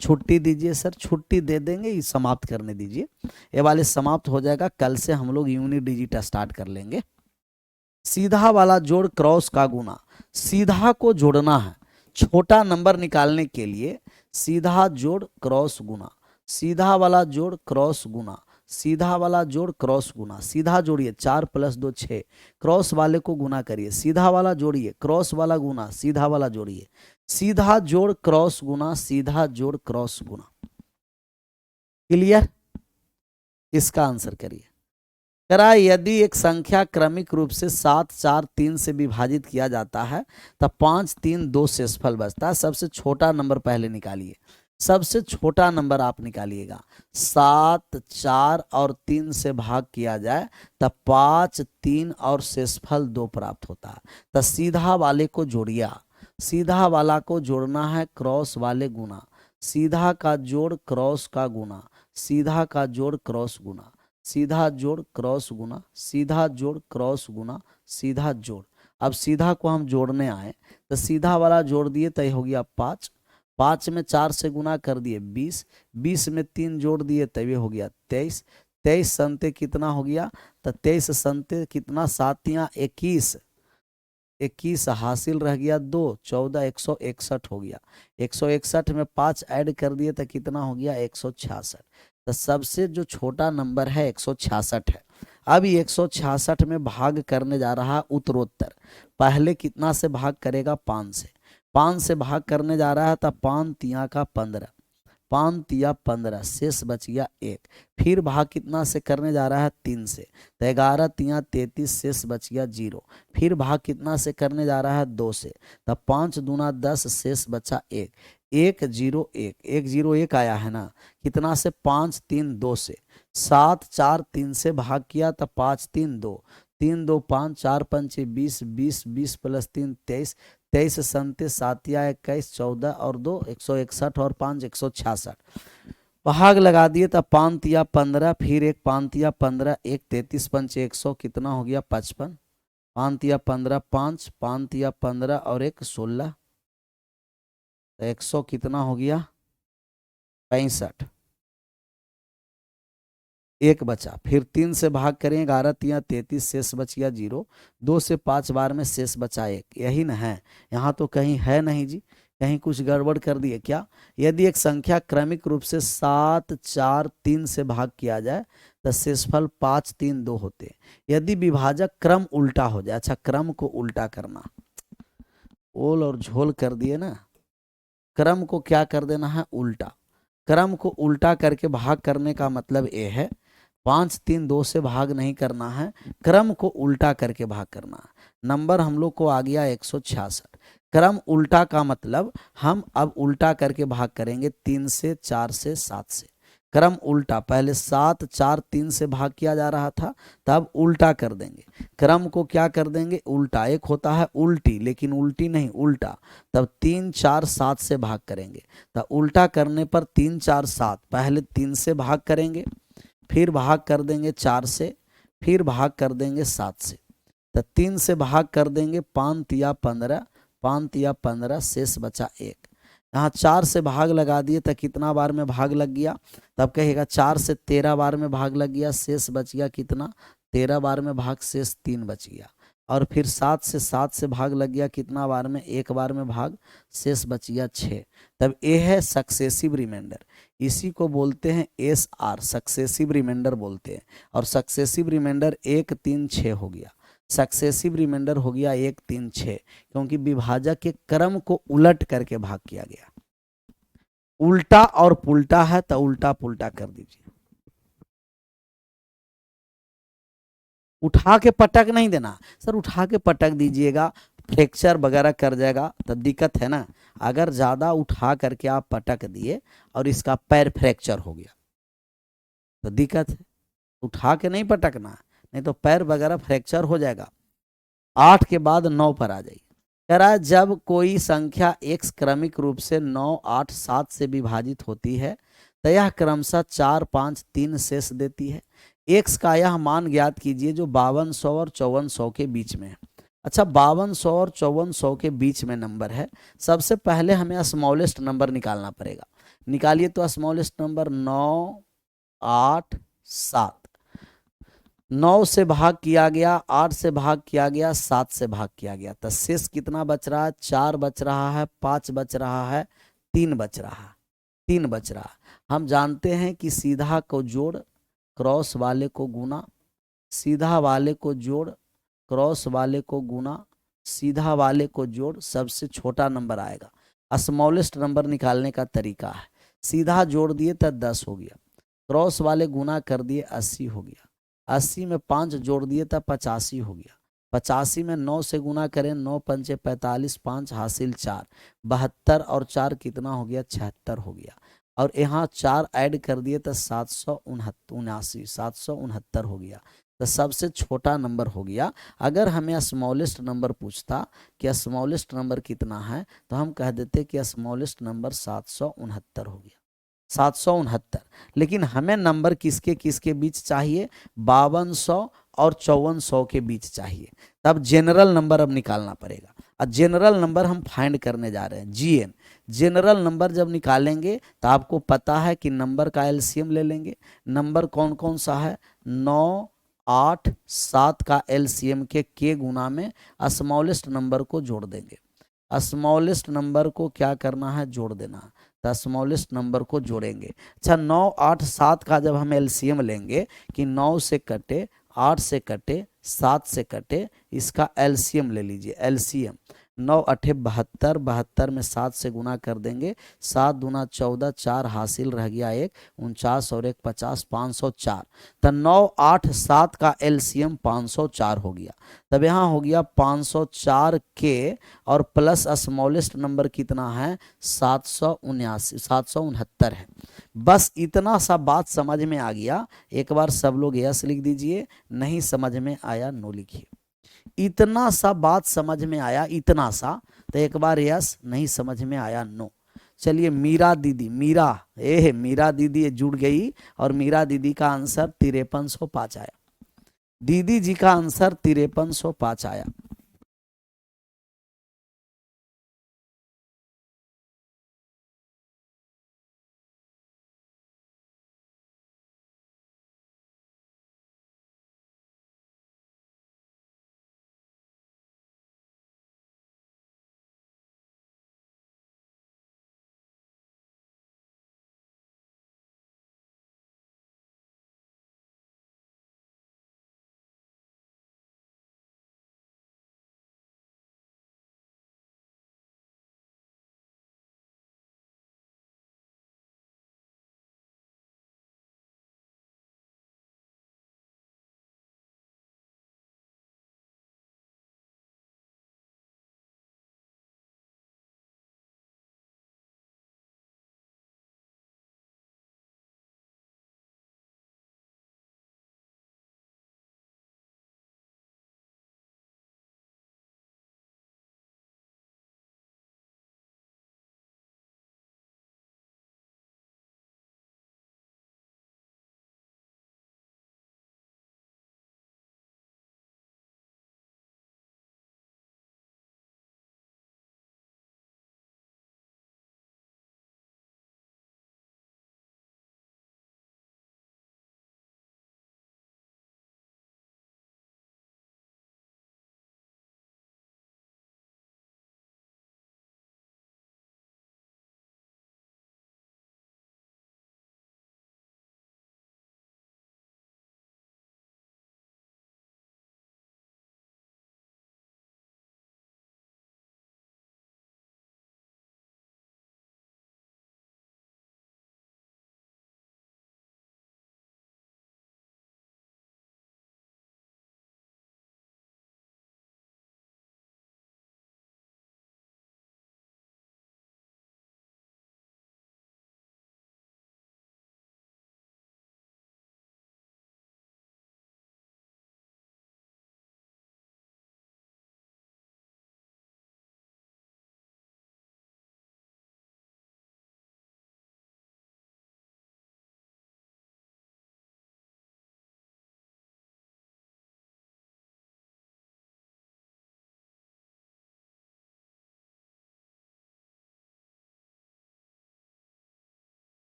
छुट्टी दीजिए सर, छुट्टी दे देंगे, ये समाप्त करने दीजिए, ये वाले समाप्त हो जाएगा। कल से हम लोग यूनिट डिजिट स्टार्ट कर लेंगे। सीधा वाला जोड़ क्रॉस का गुना, सीधा को जोड़ना है छोटा नंबर निकालने के लिए, सीधा जोड़ क्रॉस गुना, सीधा वाला जोड़ क्रॉस गुना, सीधा वाला जोड़ क्रॉस गुना। सीधा जोड़िए 4 + 2 6, क्रॉस वाले को गुना करिए, सीधा वाला जोड़िए क्रॉस वाला गुना सीधा वाला जोड़िए, सीधा जोड़ क्रॉस गुना सीधा जोड़ क्रॉस गुना। क्लियर? इसका आंसर करिए। करा यदि एक संख्या क्रमिक रूप से 7 4 3 से विभाजित किया जाता है तब 5 3 2 शेषफल बचता है। सबसे छोटा नंबर पहले निकालिए, सबसे छोटा नंबर आप निकालिएगा। 7 4 और 3 से भाग किया जाए तब 5 3 और शेषफल 2 प्राप्त होता है। तो सीधा वाले को जोड़िए, सीधा वाला को जोड़ना है क्रॉस वाले गुना, सीधा का जोड़ क्रॉस का गुना, सीधा का जोड़ क्रॉस गुना, सीधा जोड़ क्रॉस गुना, सीधा जोड़ क्रॉस गुना, सीधा जोड़। अब सीधा को हम जोड़ने आए तो सीधा वाला जोड़ दिए तो हो गया 5, 5 में 4 से गुना कर दिए 20, 20 में 3 जोड़ दिए तब ये हो गया 23, 23 संते कितना हो गया, तो 23 संते कितना 7 या 21, 21 हासिल रह गया 2, 14 161 हो गया। 161 में 5 ऐड कर दिए तो कितना हो गया 166। तो सबसे जो छोटा नंबर है 166 है। अब ये 166 में भाग करने जा रहा है उत्तरोत्तर। पहले कितना से भाग करेगा 5 से, 5 से भाग करने जा रहा है तो 5 तिया का 15, 5 तिया 15, शेष बच गया 1। फिर भाग कितना से करने जा रहा है 3 से, तो 11 तिया 33, शेष बच गया 0। फिर भाग कितना से करने जा रहा है 2 से, तब 5 दूना 10, शेष बचा 1, 1 0 1, 1 0 1 आया है ना। कितना से 5 3 2 से, 7 4 3 से भाग किया तो 5 3 2, 3 2 5, 4 5 20, 20 20 + 3 23, 23 संते 7 या 21, 14 और 2 161 और 5 166। भाग लगा दिए तो 5 तिया 15, फिर एक 5 तिया 15, एक 33 पंच 100 कितना हो गया 55, 5 तिया 15 5, 5 तिया 15 और एक 16, 100 कितना हो गया 65। एक बचा, फिर 3 से भाग करें, 11 तिया 33, शेष बच गया 0। 2 से 5 बार में शेष बचा 1, यही ना है। यहाँ तो कहीं है नहीं जी, कहीं कुछ गड़बड़ कर दिए क्या। यदि एक संख्या क्रमिक रूप से 7 4 3 से भाग किया जाए तो शेषफल 5 3 2 होते हैं। यदि विभाजक क्रम उल्टा हो जाए, अच्छा क्रम को उल्टा करना, ओल और झोल कर दिए ना, क्रम को क्या कर देना है, उल्टा। क्रम को उल्टा करके भाग करने का मतलब ये है 5 3 2 से भाग नहीं करना है, क्रम को उल्टा करके भाग करना है। नंबर हम लोग को आ गया 166। क्रम उल्टा का मतलब हम अब उल्टा करके भाग करेंगे 3 से 4 से 7 से। क्रम उल्टा, पहले 7 4 3 से भाग किया जा रहा था, तब उल्टा कर देंगे। क्रम को क्या कर देंगे, उल्टा। एक होता है उल्टी, लेकिन उल्टी नहीं उल्टा, तब 3 4 7 से भाग करेंगे। तब उल्टा करने पर 3 4 7, पहले 3 से भाग करेंगे, फिर भाग कर देंगे 4 से, फिर भाग कर देंगे 7 से। तो 3 से भाग कर देंगे 5 तिया 15, 5 तिया 15, शेष बचा 1। यहाँ 4 से भाग लगा दिए तो कितना बार में भाग लग गया, तब कहेगा 4 से 13 बार में भाग लग गया, शेष बच गया कितना, 13 बार में भाग, शेष 3 बच गया। और फिर 7 से 7 से भाग लग गया कितना बार में, एक बार में भाग, शेष बच गया 6। तब ये है सक्सेसिव रिमाइंडर। इसी को बोलते हैं SR, सक्सेसिव रिमाइंडर बोलते हैं। और सक्सेसिव रिमाइंडर 1 3 6 हो गया, सक्सेसिव रिमाइंडर हो गया 1 3 6, क्योंकि विभाजक के क्रम को उलट करके भाग किया गया। उल्टा और पुल्टा है तो उल्टा पुल्टा कर दीजिए, उठा के पटक नहीं देना। सर उठा के पटक दीजिएगा फ्रैक्चर वगैरह कर जाएगा तो दिक्कत है ना। अगर ज़्यादा उठा करके आप पटक दिए और इसका पैर फ्रैक्चर हो गया तो दिक्कत है। उठा के नहीं पटकना, नहीं तो पैर वगैरह फ्रैक्चर हो जाएगा। 8 के बाद 9 पर आ जाइए। कह रहा है जब कोई संख्या x क्रमिक रूप से 9 8 7 से विभाजित होती है तो यह क्रमशः 4 5 3 शेष देती है। x का यह मान ज्ञात कीजिए जो 5200 और 5400 के बीच में है। अच्छा 5200 और 5400 के बीच में नंबर है। सबसे पहले हमें स्मॉलेस्ट नंबर निकालना पड़ेगा। निकालिए तो स्मॉलेस्ट नंबर 9 8 7। 9 से भाग किया गया, 8 से भाग किया गया, 7 से भाग किया गया, तो शेष कितना बच रहा है, 4 बच रहा है, 5 बच रहा है, 3 बच रहा है, 3 बच रहा है। हम जानते हैं कि सीधा को जोड़, क्रॉस वाले को गुना, सीधा वाले को जोड़, क्रॉस वाले को गुना, सीधा वाले को जोड़, सबसे छोटा नंबर आएगा। स्मॉलेस्ट नंबर निकालने का तरीका है, सीधा जोड़ दिए तो 10 हो गया, क्रॉस वाले गुना कर दिए 80 हो गया, 80 में 5 जोड़ दिए तब 85 हो गया, 85 में 9 से गुना करें, 9 पंचे 45, 5 हासिल 4, 72 और 4 कितना हो गया, 76 हो गया। और यहाँ 4 ऐड कर दिए तो 769 हो गया। तो सबसे छोटा नंबर हो गया। अगर हमें स्मॉलेस्ट नंबर पूछता कि स्मॉलेस्ट नंबर कितना है तो हम कह देते कि स्मॉलेस्ट नंबर 769 हो गया, 769। लेकिन हमें नंबर किसके किसके बीच चाहिए, 5200 और 5400 के बीच चाहिए। तब जनरल नंबर अब निकालना पड़ेगा। और जनरल नंबर हम फाइंड करने जा रहे हैं, GN। जनरल नंबर जब निकालेंगे तो आपको पता है कि नंबर का LCM ले लेंगे। नंबर कौन कौन सा है, 9 8 7 का LCM के गुना में स्मॉलेस्ट नंबर को जोड़ देंगे। स्मॉलेस्ट नंबर को क्या करना है, जोड़ देना है। तो स्मॉलेस्ट नंबर को जोड़ेंगे। अच्छा 9 8 7 का जब हम LCM लेंगे कि 9 से कटे, 8 से कटे, 7 से कटे, इसका LCM ले लीजिए। LCM 9 8 72, 72 में 7 से गुना कर देंगे, 7 दूना 14, 4 हासिल रह गया 1, 49 और 1 50, 504। तो 9 8 7 का LCM 504 हो गया। तब यहाँ हो गया 504 के और प्लस स्मॉलेस्ट नंबर कितना है, 769 है। बस इतना सा बात समझ में आ गया। एक बार सब लोग यस लिख दीजिए, नहीं समझ में आया नो लिखिए। इतना सा बात समझ में आया, इतना सा, तो एक बार यस, नहीं समझ में आया नो। चलिए मीरा दीदी, मीरा दीदी जुड़ गई और मीरा दीदी का आंसर 5305 आया। दीदी जी का आंसर 5305 आया।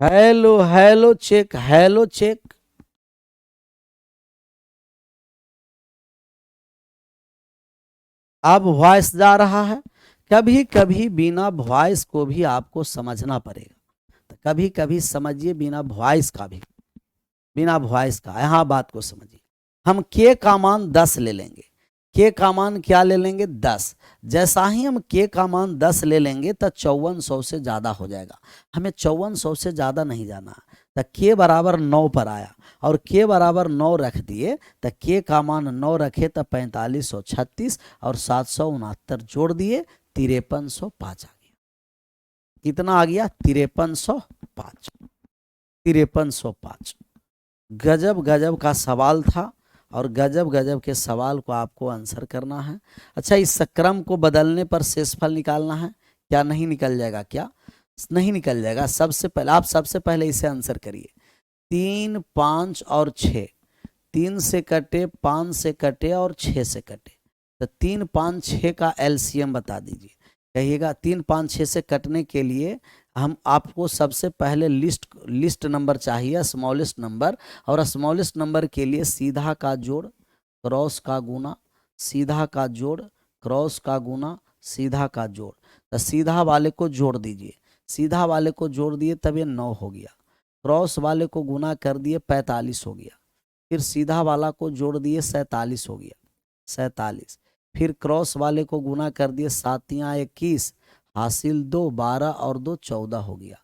Hello hello check, hello check. अब वॉइस जा रहा है। कभी कभी बिना वॉइस को भी आपको समझना पड़ेगा, तो कभी कभी समझिए बिना वॉइस का भी, बिना वॉइस का। यहाँ बात को समझिए। हम के का मान 10 ले लेंगे। के का मान क्या ले लेंगे? 10। जैसा ही हम के का मान 10 ले लेंगे तो 5400 से ज़्यादा हो जाएगा। हमें 5400 से ज़्यादा नहीं जाना। तो के बराबर 9 पर आया और के बराबर 9 रख दिए, तो के का मान 9 रखे तो 4536 और 769 जोड़ दिए, 5305 आ गया। कितना आ गया? 5305। 5305। गजब गजब का सवाल था और गजब गजब के सवाल को आपको आंसर करना है। अच्छा, इस क्रम को बदलने पर शेषफल निकालना है। क्या नहीं निकल जाएगा? क्या नहीं निकल जाएगा? सबसे पहले आप सबसे पहले इसे आंसर करिए। 3, 5 और 6, 3 से कटे, 5 से कटे और 6 से कटे, तो 3, 5, 6 का एलसीएम बता दीजिए। कहिएगा 3, 5, 6 से कटने के लिए हम आपको सबसे पहले लिस्ट नंबर चाहिए, स्मॉलेस्ट नंबर। और स्मॉलेस्ट नंबर के लिए सीधा का जोड़, क्रॉस का गुना, सीधा का जोड़, क्रॉस का गुना, सीधा का जोड़। तो सीधा वाले को जोड़ दीजिए, सीधा वाले को जोड़ दिए तब ये 9 हो गया। क्रॉस वाले को गुना कर दिए 45 हो गया। फिर सीधा वाला को जोड़ दिए 47 हो गया, 47। फिर क्रॉस वाले को गुना कर दिए, 7 या 21, हासिल 2, 12 और 2 14 हो गया,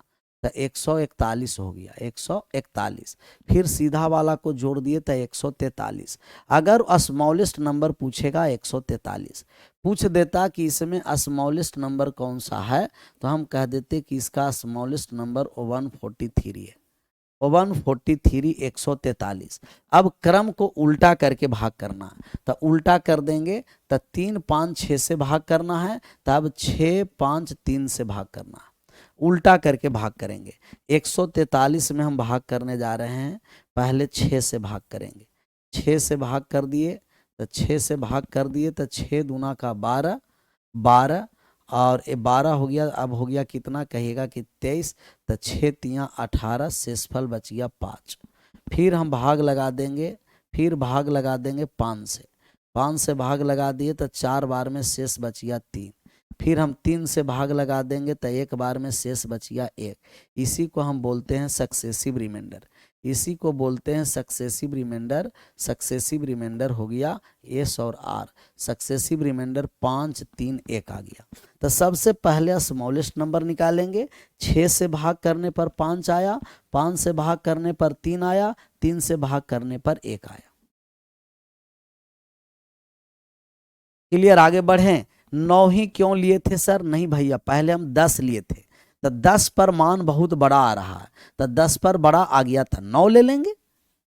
तो 141 हो गया, 141। फिर सीधा वाला को जोड़ दिए तो 143। अगर स्मॉलेस्ट नंबर पूछेगा 143 पूछ देता कि इसमें स्मॉलेस्ट नंबर कौन सा है, तो हम कह देते कि इसका स्मॉलेस्ट नंबर 143 है। 143, 143। अब क्रम को उल्टा करके भाग करना, तो उल्टा कर देंगे तो 3, 5, 6 से भाग करना है, तब 6, 5, 3 से भाग करना है। उल्टा करके भाग करेंगे। 143 में हम भाग करने जा रहे हैं, पहले 6 से भाग करेंगे। 6 से भाग कर दिए तो 6 से भाग कर दिए तो 6 दूना का 12, 12 और 12 हो गया। अब हो गया कितना? कहिएगा कि 23। तो 6 तियाँ 18, शेषफल बच गया 5। फिर हम भाग लगा देंगे, फिर भाग लगा देंगे 5 से। 5 से भाग लगा दिए तो 4 बार में शेष बच गया 3। फिर हम 3 से भाग लगा देंगे तो 1 बार में शेष बच गया 1। इसी को हम बोलते हैं सक्सेसिव रिमाइंडर, इसी को बोलते हैं सक्सेसिव रिमाइंडर। सक्सेसिव रिमाइंडर हो गया एस और आर। सक्सेसिव रिमाइंडर 5, 3, 1 आ गया। तो सबसे पहले स्मॉलेस्ट नंबर निकालेंगे। 6 से भाग करने पर 5 आया, 5 से भाग करने पर 3 आया, 3 से भाग करने पर 1 आया। क्लियर? आगे बढ़ें। 9 ही क्यों लिए थे सर? नहीं भैया, पहले हम 10 लिए थे, तो 10 पर मान बहुत बड़ा आ रहा है, तो 10 पर बड़ा आ गया था, 9 ले लेंगे।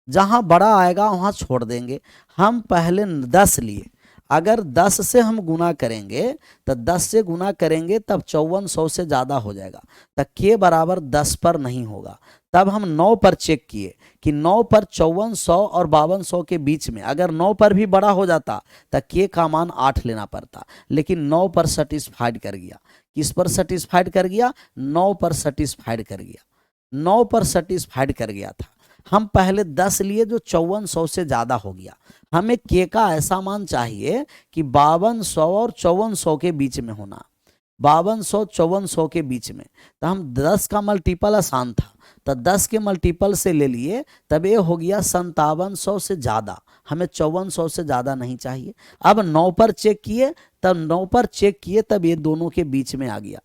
जहां बड़ा आएगा वहां छोड़ देंगे। हम पहले 10 लिए, अगर 10 से हम गुना करेंगे तो 10 से गुना करेंगे तब 5400 से ज़्यादा हो जाएगा, तो के बराबर 10 पर नहीं होगा। तब हम 9 पर चेक किए कि 9 पर 5400 और 5200 के बीच में, अगर 9 पर भी बड़ा हो जाता तो के का मान 8 लेना पड़ता, लेकिन 9 पर सेटिस्फाइड कर गया। किस पर सेटिस्फाइड कर गया? 9 पर सेटिस्फाइड कर गया, 9 पर सेटिस्फाइड कर गया था। हम पहले 10 लिए जो 5400 से ज़्यादा हो गया। हमें के का ऐसा मान चाहिए कि 5200 और 5400 के बीच में होना, 5200 5400 के बीच में। तो हम 10 का मल्टीपल आसान था, तो 10 के मल्टीपल से ले लिए, तब ये हो गया 5700 से ज़्यादा। हमें 5400 से ज़्यादा नहीं चाहिए। अब 9 पर चेक किए, तब 9 पर चेक किए तब ये दोनों के बीच में आ गया।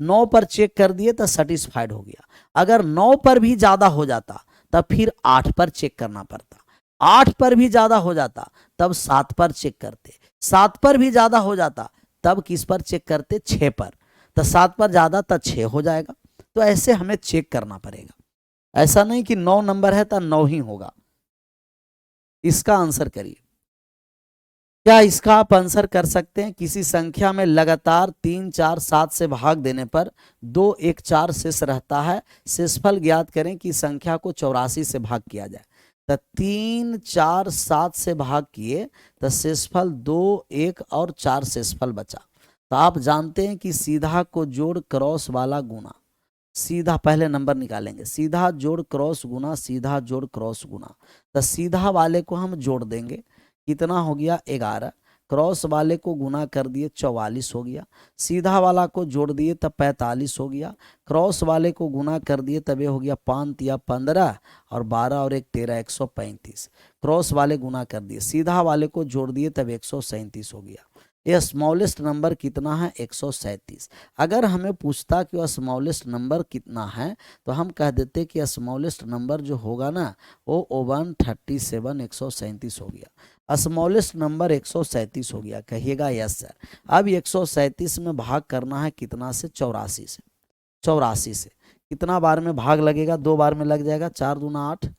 9 पर चेक कर दिए तो सेटिस्फाइड हो गया। अगर 9 पर भी ज़्यादा हो जाता तब फिर 8 पर चेक करना पड़ता, 8 पर भी ज़्यादा हो जाता तब 7 पर चेक करते, 7 पर भी ज़्यादा हो जाता तब किस पर चेक करते? 6 पर। तो 7 पर ज़्यादा तो 6 हो जाएगा। तो ऐसे हमें चेक करना पड़ेगा, ऐसा नहीं कि 9 नंबर है तो 9 ही होगा। इसका आंसर करिए। क्या इसका आप आंसर कर सकते हैं? किसी संख्या में लगातार 3, 4, 7 से भाग देने पर 2, 1, 4 शेष रहता है। शेषफल ज्ञात करें कि संख्या को 84 से भाग किया जाए। तो 3, 4, 7 से भाग किए तो शेषफल 2, 1 और 4 शेषफल बचा। तो आप जानते हैं कि सीधा को जोड़, क्रॉस वाला गुना, सीधा पहले नंबर निकालेंगे, सीधा जोड़ क्रॉस गुना, सीधा जोड़ क्रॉस गुना। तो सीधा वाले को हम जोड़ देंगे, कितना हो गया 11, क्रॉस वाले को गुना कर दिए 44 हो गया, सीधा वाला को जोड़ दिए तब 45 हो गया, क्रॉस वाले को गुना कर दिए तब ये हो गया 5 या 15 और 12 और 1 13 135, क्रॉस वाले गुना कर दिए, सीधा वाले को जोड़ दिए तब 137 हो गया। ये स्मॉलेस्ट नंबर कितना है 137। अगर हमें पूछता कि स्मॉलेस्ट नंबर कितना है तो हम कह देते कि स्मॉलेस्ट नंबर जो होगा ना वो 137 137 हो गया, स्मॉलेस्ट नंबर 137 हो गया। कहिएगा यस सर। अब 137 में भाग करना है कितना से, 84 से। 84 से कितना बार में भाग लगेगा, 2 बार में लग जाएगा, 4 दूना 8,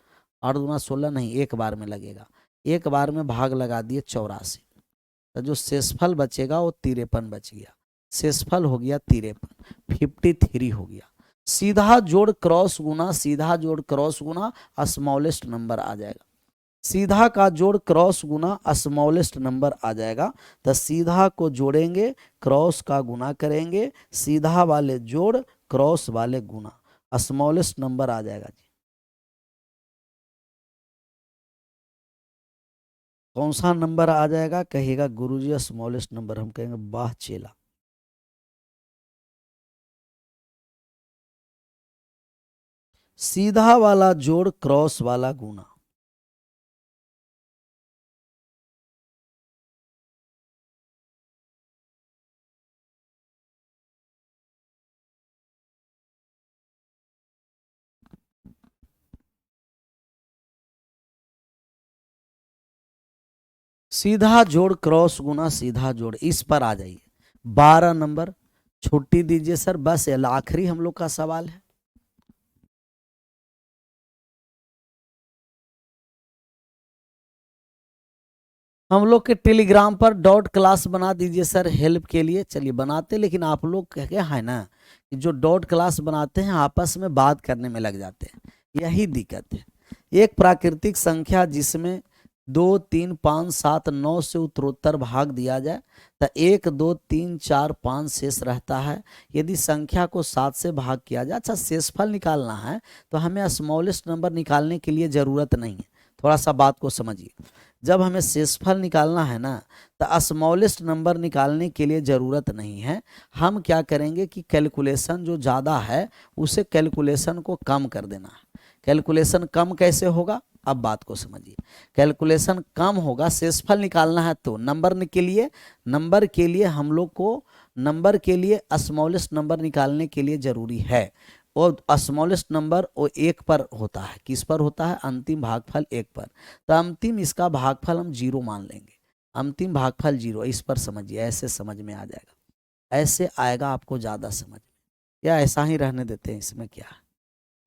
8 दूना 16 नहीं, 1 बार में लगेगा, 1 बार में भाग लगा दिए 84, तो जो शेषफल बचेगा वो 53 बच गया, शेषफल हो गया 53, 53 हो गया। सीधा जोड़ क्रॉस गुना, सीधा जोड़ क्रॉस गुना स्मॉलेस्ट नंबर आ जाएगा, सीधा का जोड़ क्रॉस गुना स्मॉलेस्ट नंबर आ जाएगा। तो सीधा को जोड़ेंगे, क्रॉस का गुना करेंगे, सीधा वाले जोड़ क्रॉस वाले गुना, स्मॉलेस्ट नंबर आ जाएगा जी। कौन सा नंबर आ जाएगा, कहिएगा गुरुजी स्मॉलेस्ट नंबर, हम कहेंगे वाह चेला। सीधा वाला जोड़ क्रॉस वाला गुना, सीधा जोड़ क्रॉस गुना सीधा जोड़, इस पर आ जाइए। 12 नंबर छुट्टी दीजिए सर, बस ये आखिरी हम लोग का सवाल है। हम लोग के टेलीग्राम पर डॉट क्लास बना दीजिए सर हेल्प के लिए। चलिए बनाते, लेकिन आप लोग क्या है ना कि जो डॉट क्लास बनाते हैं आपस में बात करने में लग जाते हैं, यही दिक्कत है। एक प्राकृतिक संख्या जिसमें 2 3 5 7 9 से उत्तरोत्तर भाग दिया जाए तो 1 2 3 4 5 शेष रहता है। यदि संख्या को 7 से भाग किया जाए, अच्छा शेषफल निकालना है तो हमें स्मॉलेस्ट नंबर निकालने के लिए ज़रूरत नहीं है। थोड़ा सा बात को समझिए, जब हमें शेषफल निकालना है ना तो स्मॉलेस्ट नंबर निकालने के लिए ज़रूरत नहीं है। हम क्या करेंगे कि कैलकुलेशन जो ज़्यादा है उसे कैलकुलेशन को कम कर देना है। कैलकुलेशन कम कैसे होगा, अब बात को समझिए। कैलकुलेशन कम होगा, शेषफल निकालना है तो नंबर के लिए हम लोग को नंबर के लिए स्मॉलेस्ट नंबर निकालने के लिए ज़रूरी है। और स्मॉलेस्ट नंबर वो 1 पर होता है, किस पर होता है, अंतिम भागफल 1 पर। तो अंतिम इसका भागफल हम 0 मान लेंगे, अंतिम भागफल 0, इस पर समझिए, ऐसे समझ में आ जाएगा, ऐसे आएगा आपको ज़्यादा समझ में। या ऐसा ही रहने देते हैं, इसमें क्या है,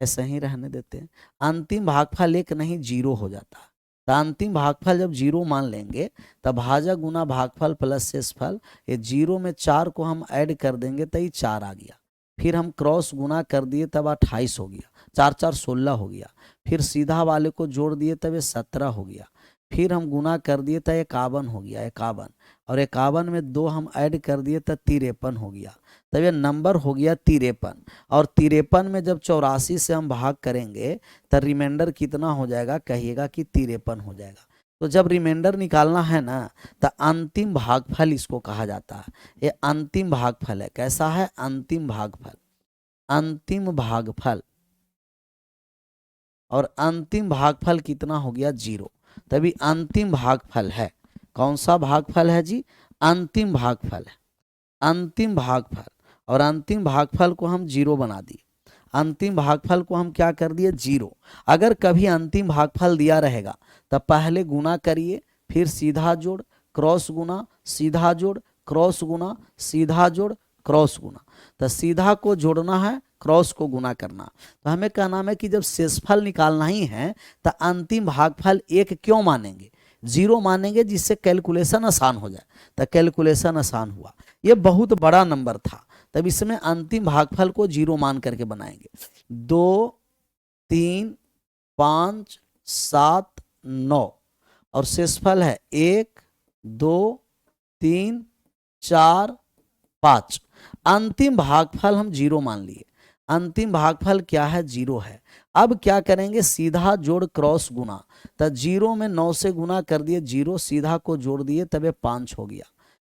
ऐसे ही रहने देते हैं। अंतिम भागफल 1 नहीं 0 हो जाता है। तो अंतिम भागफल जब 0 मान लेंगे तब भाजक गुना भागफल प्लस शेषफल, ये 0 में 4 को हम ऐड कर देंगे तो ये 4 आ गया। फिर हम क्रॉस गुना कर दिए तब 28 हो गया, 4 4 16 हो गया। फिर सीधा वाले को जोड़ दिए तब ये 17 हो गया। फिर हम गुना कर दिए तो 51 हो गया, 51, और 51 में 2 हम ऐड कर दिए तो 53 हो गया। तब ये नंबर हो गया 53। और 53 में जब 84 से हम भाग करेंगे तो रिमाइंडर कितना हो जाएगा, कहिएगा कि 53 हो जाएगा। तो जब रिमाइंडर निकालना है ना तो अंतिम भागफल इसको कहा जाता है। ये अंतिम भागफल है, कैसा है, अंतिम भागफल, अंतिम भागफल। और अंतिम भागफल कितना हो गया 0, तभी अंतिम भागफल है। कौन सा भागफल है जी, अंतिम भागफल है, अंतिम भागफल। और अंतिम भागफल को हम 0 बना दिए, अंतिम भागफल को हम क्या कर दिए 0। अगर कभी अंतिम भागफल दिया रहेगा तो पहले गुना करिए, फिर सीधा जोड़ क्रॉस गुना, सीधा जोड़ क्रॉस गुना, सीधा जोड़ क्रॉस गुना। तो सीधा को जोड़ना है, क्रॉस को गुना करना। तो हमें क्या नाम है कि जब शेषफल निकालना ही है तो अंतिम भागफल 1 क्यों मानेंगे, 0 मानेंगे, जिससे कैलकुलेशन आसान हो जाए। तो कैलकुलेशन आसान हुआ, ये बहुत बड़ा नंबर था, तब इसमें अंतिम भागफल को 0 मान करके बनाएंगे। 2 3 5 7 9 और शेषफल है 1 2 3 4 5। अंतिम भागफल हम 0 मान लिए, अंतिम भागफल क्या है, 0 है। अब क्या करेंगे, सीधा जोड़ क्रॉस गुना, तो 0 में 9 से गुना कर दिए, 0 सीधा को जोड़ दिए तब ये 5 हो गया।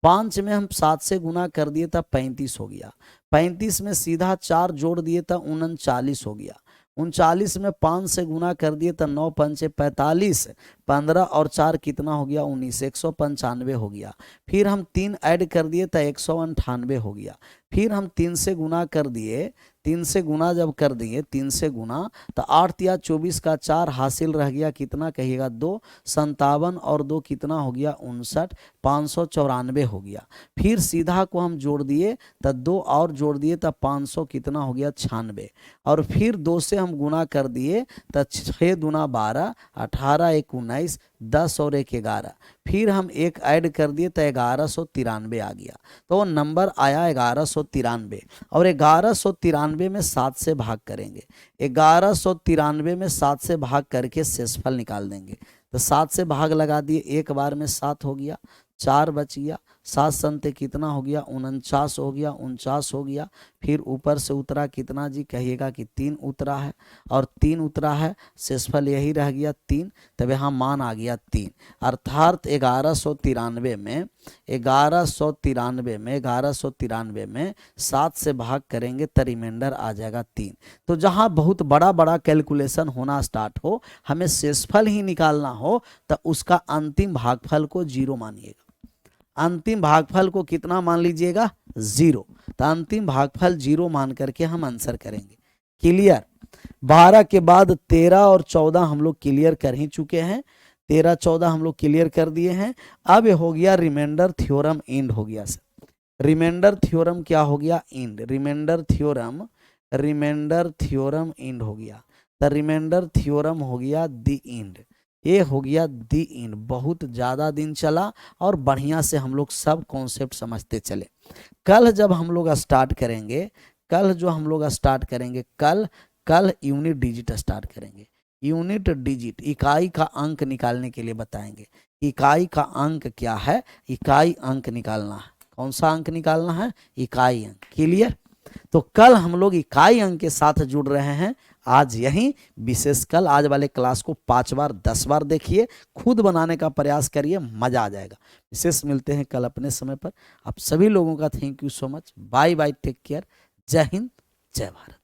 5 में हम 7 से गुना कर दिए तब 35 हो गया। 35 में सीधा 4 जोड़ दिए तब 39 हो गया। 39 में 5 से गुना कर दिए तो 9 पंचे 45, 15 और 4 कितना हो गया, 19, 195 हो गया। फिर हम 3 ऐड कर दिए तो 198 हो गया। फिर हम 3 से गुना कर दिए, 3 से गुना जब कर दिए, 3 से गुना तो 8 या 24 का 4 हासिल रह गया, कितना कहिएगा, 2, 57 और 2 कितना हो गया, 59, 594 हो गया। फिर सीधा को हम जोड़ दिए तो 2 और जोड़ दिए तो 500 कितना हो गया, 96, और फिर 2 से हम गुना कर दिए तो 6 दूना 12, 18 1 19, 10 और 1 11, फिर हम 1 ऐड कर दिए तो 1193 आ गया। तो वो नंबर आया 1193, और 1193 में 7 से भाग करेंगे। 1193 में 7 से भाग करके शेषफल निकाल देंगे। तो 7 से भाग लगा दिए, एक बार में 7 हो गया, 4 बच गया, 7 संते कितना हो गया, 49 हो गया, 49 हो गया। फिर ऊपर से उतरा कितना जी, कहिएगा कि 3 उतरा है, और 3 उतरा है, शेषफल यही रह गया 3, तब यहाँ मान आ गया 3। अर्थात 1193 में 1193 में 7 से भाग करेंगे तो रिमाइंडर आ जाएगा 3। तो जहाँ बहुत बड़ा बड़ा कैलकुलेशन होना स्टार्ट हो, हमें शेषफल ही निकालना हो, तो उसका अंतिम भागफल को 0 मानिएगा। अंतिम भागफल को कितना मान लीजिएगा, 0। तो अंतिम भागफल 0 मान करके हम आंसर करेंगे। क्लियर। 12 के बाद 13 और 14 हम लोग क्लियर कर ही चुके हैं, 13 14 हम लोग क्लियर कर दिए हैं। अब हो गया रिमाइंडर थ्योरम एंड हो गया सर। रिमाइंडर थ्योरम क्या हो गया, एंड। रिमाइंडर थ्योरम एंड हो गया। तो रिमाइंडर थ्योरम हो गया दी एंड, ये हो गया दी एंड। बहुत ज़्यादा दिन चला और बढ़िया से हम लोग सब कॉन्सेप्ट समझते चले। कल जब हम लोग स्टार्ट करेंगे, कल यूनिट डिजिट स्टार्ट करेंगे। यूनिट डिजिट इकाई का अंक निकालने के लिए बताएंगे। इकाई का अंक क्या है, इकाई अंक निकालना है। कौन सा अंक निकालना है, इकाई अंक। क्लियर। तो कल हम लोग इकाई अंक के साथ जुड़ रहे हैं। आज यहीं विशेष कल आज वाले क्लास को 5 बार 10 बार देखिए, खुद बनाने का प्रयास करिए, मजा आ जाएगा। विशेष मिलते हैं कल अपने समय पर। आप सभी लोगों का thank you so much. Bye bye, take care, जय हिंद, जय भारत।